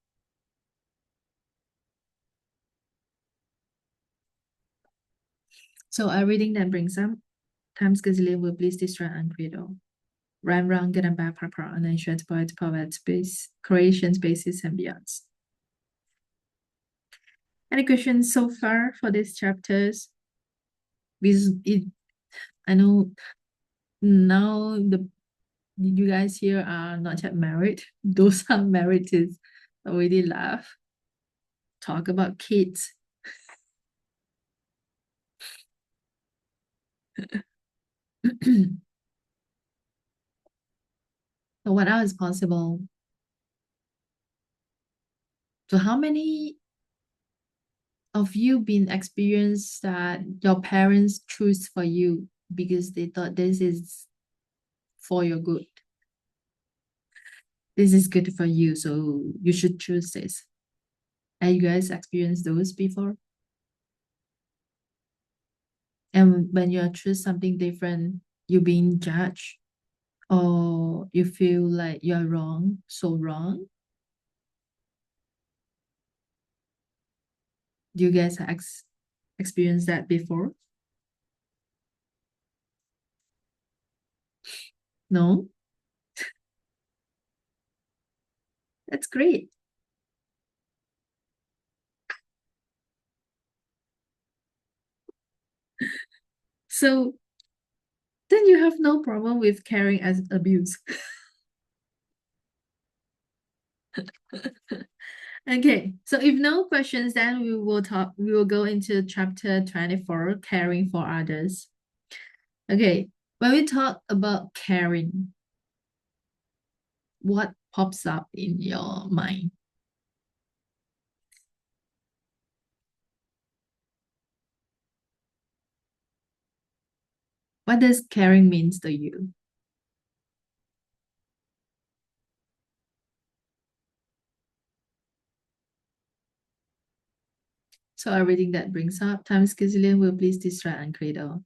So everything that brings up times gazillion will please destroy and credo. Rhyme wrong, get and back proper and insurance poet space, creation spaces and beyonds. Any questions so far for these chapters? Because I know now the you guys here are not yet married. Those are married is already laugh. Talk about kids. So what else is possible? So how many of you been experienced that your parents choose for you because they thought this is for your good? This is good for you, so you should choose this. Have you guys experienced those before? And when you choose something different, you're being judged or you feel like you're wrong, so wrong. Do you guys experience that before? No? That's great. So then you have no problem with caring as abuse. Okay, so if no questions, then we will go into chapter 24, caring for others. Okay, when we talk about caring, what pops up in your mind? What does caring means to you? So everything that brings up times gazillion will please distract and cradle.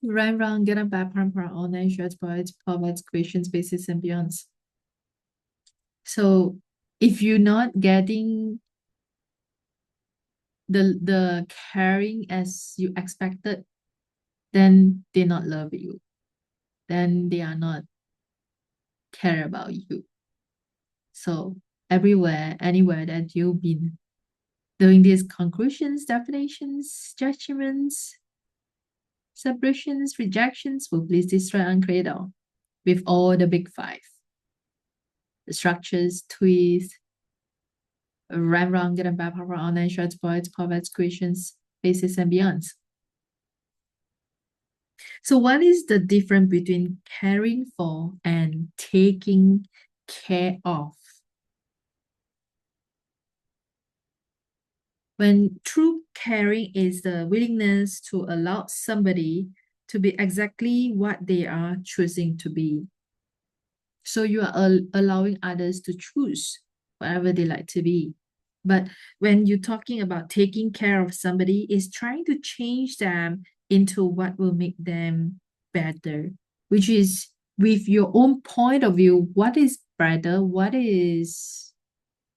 Right, wrong, get up, back, pram, online, short, poets, poets, questions, basis, and beyonds. So if you're not getting the caring as you expected, then they not love you. Then they are not care about you. So everywhere, anywhere that you've been doing these conclusions, definitions, judgments, subversions, rejections will please destroy and cradle with all the big five. The structures, twists, right, wrong, good and bad, proper, online, short, spoils, poverty, questions, basis, and beyonds. So what is the difference between caring for and taking care of? When true caring is the willingness to allow somebody to be exactly what they are choosing to be. So you are allowing others to choose whatever they like to be. But when you're talking about taking care of somebody, is trying to change them into what will make them better, which is with your own point of view, what is better, what is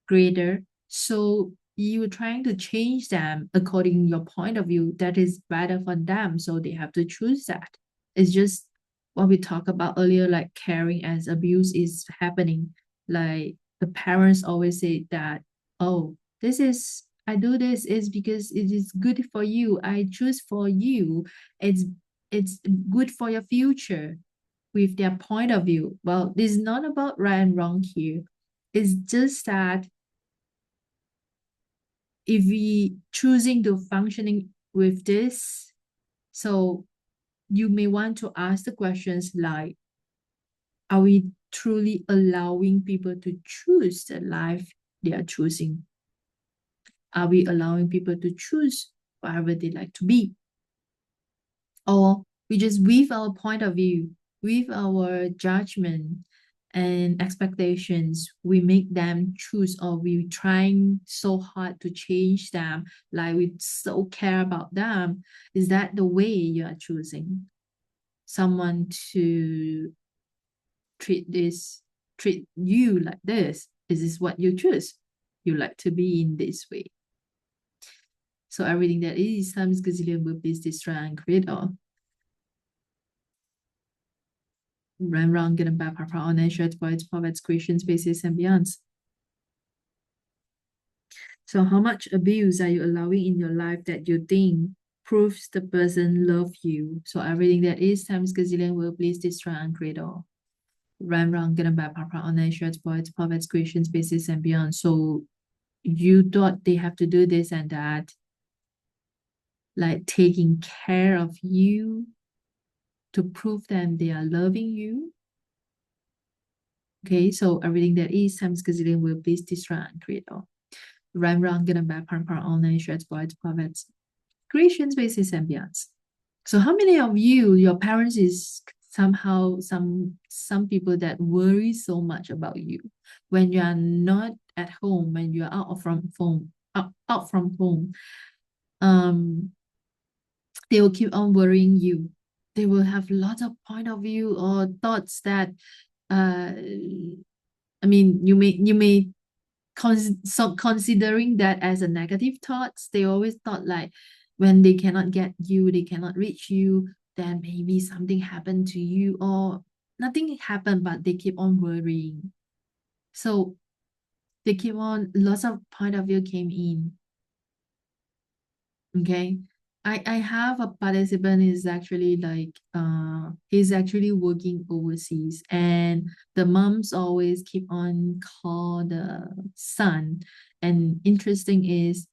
greater. So you're trying to change them according your point of view that is better for them. So they have to choose that. It's just what we talked about earlier, like caring as abuse is happening. Like the parents always say that, oh, this is I do this is because it is good for you. I choose for you. It's good for your future with their point of view. Well, this is not about right and wrong here. It's just that if we choosing to functioning with this, so you may want to ask the questions like, are we truly allowing people to choose the life they are choosing? Are we allowing people to choose whatever they like to be? Or we just with our point of view, with our judgment and expectations, we make them choose, or we trying so hard to change them, like we so care about them. Is that the way you are choosing someone to treat you like this? Is this what you choose? You like to be in this way. So everything that is times gazillion will be destroy and create all. Run wrong, getting back, papa on short, voids, poverty, questions, spaces, and beyonds. So how much abuse are you allowing in your life that you think proves the person love you? So everything that is times gazillion will please destroy and create all. Run wrong, getting back, papa, online shirts, boys, puppets, creation spaces, and beyond. So you thought they have to do this and that, like taking care of you to prove them they are loving you. Okay, so everything that is times gazillion will please destroy and create all. Run wrong, getting back, papa, online shirts, boys, puppets, creation spaces, and beyond. So how many of you, your parents is somehow some people that worry so much about you when you are not at home, when you are out from home, um, they will keep on worrying you. They will have lots of point of view or thoughts that I mean you may so considering that as a negative thoughts, they always thought like when they cannot get you, they cannot reach you, then maybe something happened to you or nothing happened, but they keep on worrying. So they keep on, lots of point of view came in. Okay. I have a participant is actually like he's actually working overseas and the moms always keep on call the son. And interesting is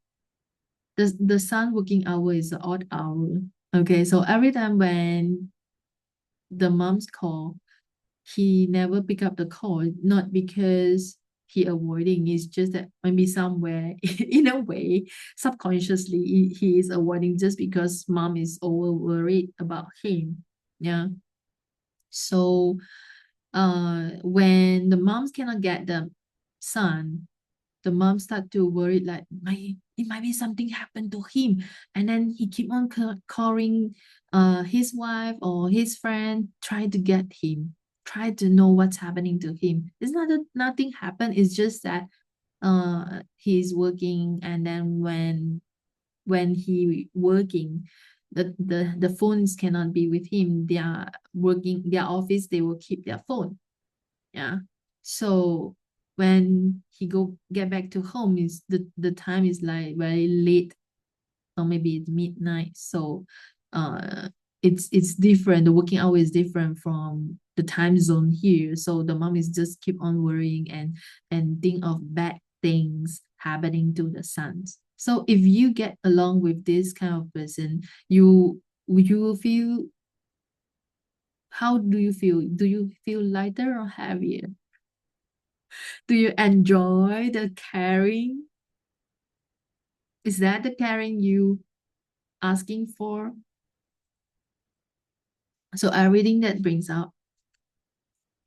the son working hour is the odd hour. Okay, so every time when the moms call, he never pick up the call, not because he avoiding, it's just that maybe somewhere in a way, subconsciously he is avoiding just because mom is over worried about him. Yeah. So when the moms cannot get the son, the mom start to worry like it might be something happened to him, and then he keep on calling his wife or his friend, try to get him, try to know what's happening to him. It's not that nothing happened, it's just that he's working, and then when he working, the phones cannot be with him. They are working their office, they will keep their phone. Yeah. So when he go get back to home, is the time is like very late or maybe it's midnight. So uh it's different. The working hour is different from the time zone here. So the mom is just keep on worrying and think of bad things happening to the sons. So if you get along with this kind of person, you will feel, how do you feel? Do you feel lighter or heavier? Do you enjoy the caring? Is that the caring you asking for? So everything that brings up,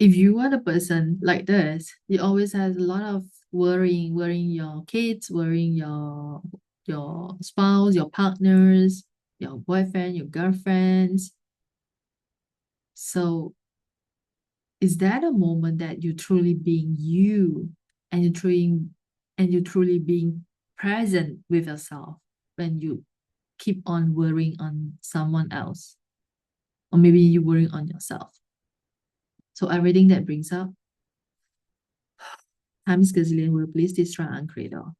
if you are the person like this, you always have a lot of worrying your kids, worrying your spouse, your partners, your boyfriend, your girlfriends. So is that a moment that you truly being you and you truly being present with yourself when you keep on worrying on someone else, or maybe you worrying on yourself? So everything that brings up times gazillion will please destroy and create all.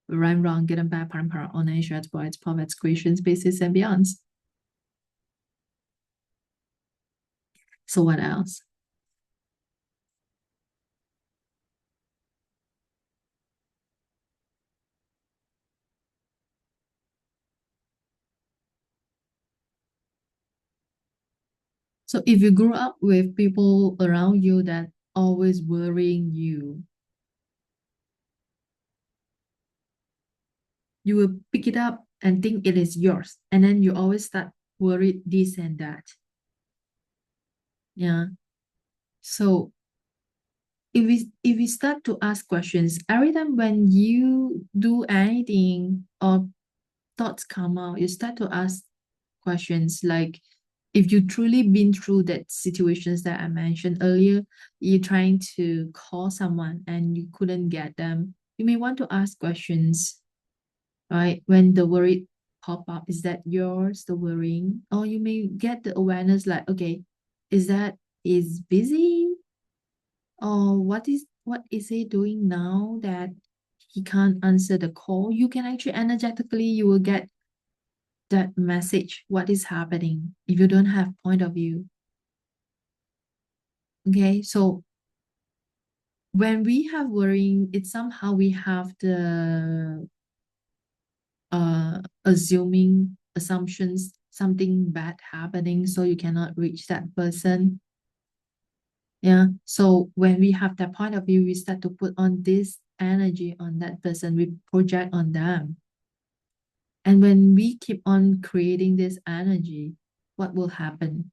Rhyme wrong, get them back, parampara, online shares, boys, poets, creations, bases, and beyonds. So what else? So if you grew up with people around you that always worrying you will pick it up and think it is yours. And then you always start worried this and that. Yeah. So if we start to ask questions every time when you do anything or thoughts come out, you start to ask questions like, if you truly been through that situations that I mentioned earlier, you're trying to call someone and you couldn't get them, you may want to ask questions, right? When the worry pop up, is that yours, the worrying? Or you may get the awareness like, okay, is busy? Or what is he doing now that he can't answer the call, you can actually energetically, you will get that message, what is happening if you don't have point of view. Okay, so when we have worrying, it's somehow we have the assuming assumptions something bad happening, so you cannot reach that person. Yeah, so when we have that point of view, we start to put on this energy on that person, we project on them. And when we keep on creating this energy, what will happen?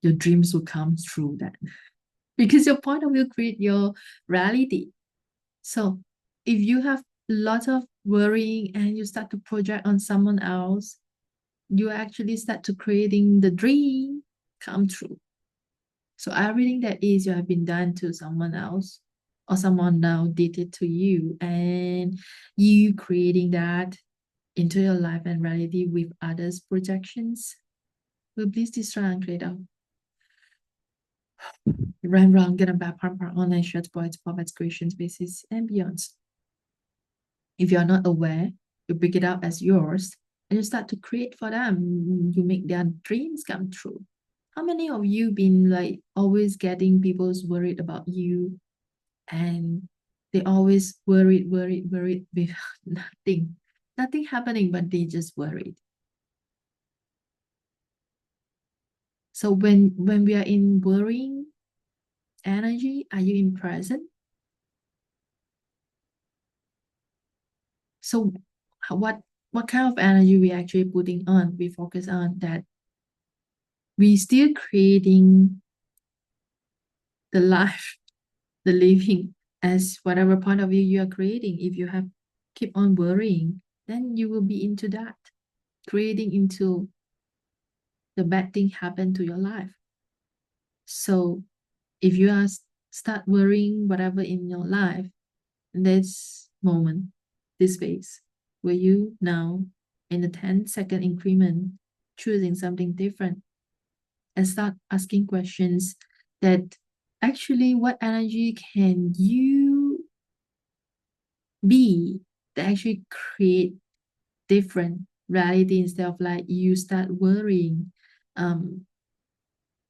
Your dreams will come true then. Because your point of view create your reality. So if you have a lot of worrying and you start to project on someone else, you actually start to creating the dream come true. So everything that is you have been done to someone else or someone now did it to you, and you creating that into your life and reality with others' projections will please destroy and create out. Run wrong, get a bad part online shirts, boys, pockets, creation spaces, and beyonds. If you're not aware, you pick it up as yours and you start to create for them. You make their dreams come true. How many of you been like always getting people's worried about you, and they always worried with nothing happening, but they just worried. So when we are in worrying energy, are you in present? So what kind of energy we actually putting on? We focus on that we still creating the life, the living as whatever point of view you are creating. If you have keep on worrying, then you will be into that, creating into the bad thing happen to your life. So if you are start worrying whatever in your life, in this moment, this phase, where you now in the 10-second increment choosing something different and start asking questions that actually what energy can you be that actually create different reality instead of like you start worrying um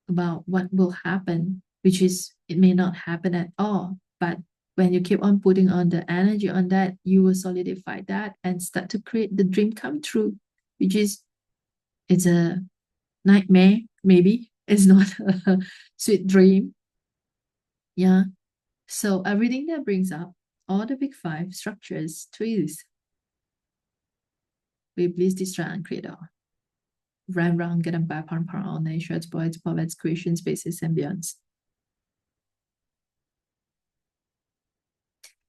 about what will happen, which is it may not happen at all. But when you keep on putting on the energy on that, you will solidify that and start to create the dream come true, which is it's a nightmare, maybe. It's not a sweet dream. Yeah. So everything that brings up all the big five structures, trees, we please destroy and create all. Run round, get them back, parn, all nations, poets, poets, creation, spaces, and beyonds.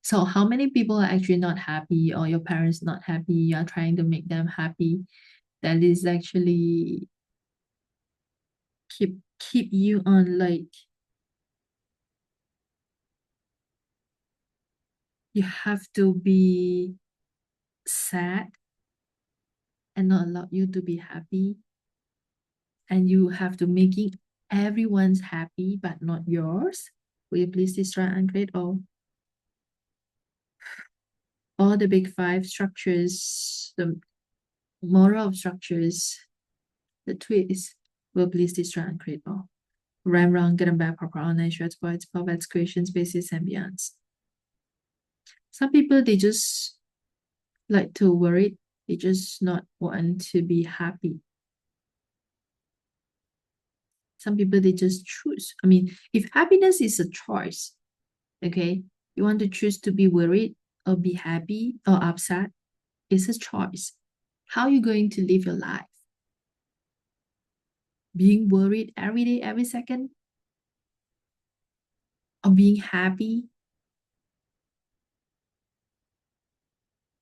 So how many people are actually not happy, or your parents not happy, you are trying to make them happy? That is actually keep you on like you have to be sad and not allow you to be happy, and you have to making everyone's happy but not yours. Will you please destroy and create all the big five structures, the moral of structures, the twist will please destroy and create all. Ram wrong, get them back, proper online shirts, poets, poets, creation spaces, and beyonds. Some people they just like to worry, they just not want to be happy. Some people they just choose. I mean, if happiness is a choice, okay, you want to choose to be worried or be happy or upset, it's a choice. How are you going to live your life? Being worried every day, every second, or being happy?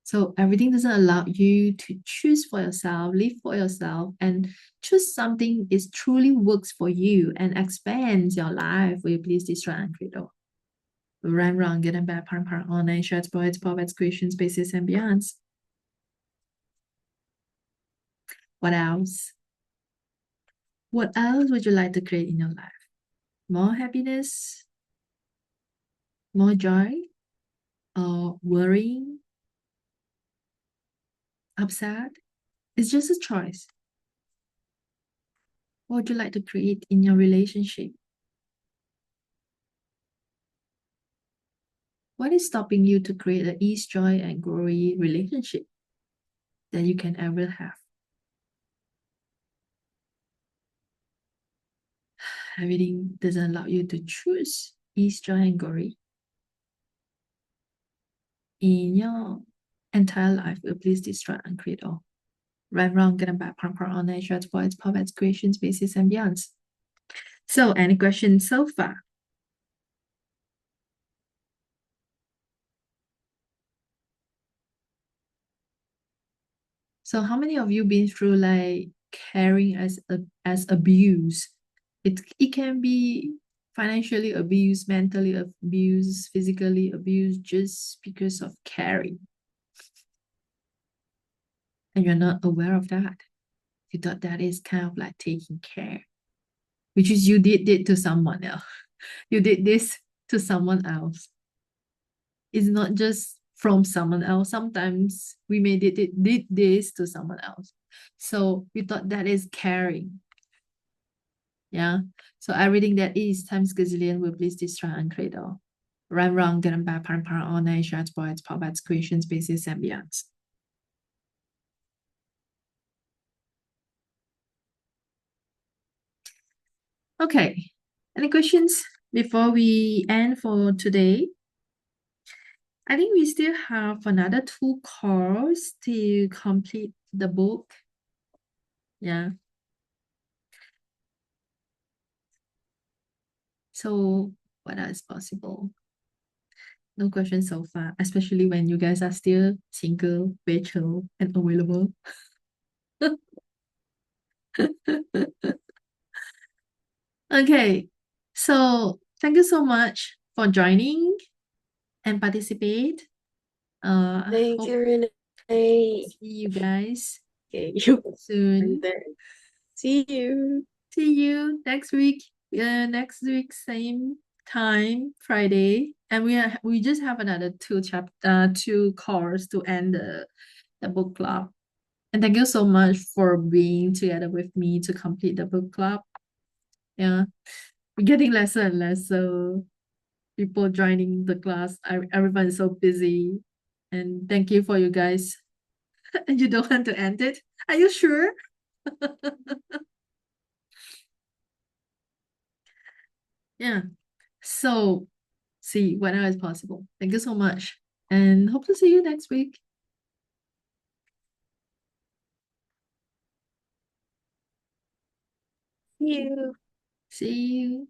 So everything doesn't allow you to choose for yourself, live for yourself, and choose something is truly works for you and expands your life. Will you please destroy and create all? Run wrong, get them back, parn, online shirts, poets, poets, creation spaces, and beyonds. What else? What else would you like to create in your life? More happiness? More joy? worrying, upset. It's just a choice. What would you like to create in your relationship? What is stopping you to create an ease, joy, and glory relationship that you can ever have? Everything doesn't allow you to choose ease, joy, and glory in your entire life. Please destroy and create all. Right, wrong, good and bad, part, all nature, voids, poets, creation, species, and beyonds. So, any questions so far? So, how many of you been through like caring as abuse? It can be financially abused, mentally abused, physically abused, just because of caring, and you're not aware of that. You thought that is kind of like taking care, which is you did it to someone else. You did this to someone else. It's not just from someone else. Sometimes we did this to someone else. So we thought that is caring. Yeah. So everything that is times gazillion will please destroy and create all. Right, wrong, good and bad, parent, all nine shots, boys, pop bats, creation, spaces, and beyonds. Okay. Any questions before we end for today? I think we still have another 2 calls to complete the book. Yeah. So what else possible? No questions so far, especially when you guys are still single, bachelor, and available. Okay. So thank you so much for joining and participate. I Thank hope you, to Renee. see you guys Okay, you soon. there. See you. See you next week. Next week, same time, Friday. And we just have another 2 calls to end the book club. And thank you so much for being together with me to complete the book club. Yeah, we're getting lesser and lesser people joining the class. Everyone is so busy. And thank you for you guys. And you don't want to end it? Are you sure? Yeah. So see whenever it's possible. Thank you so much. And hope to see you next week. See you. See you.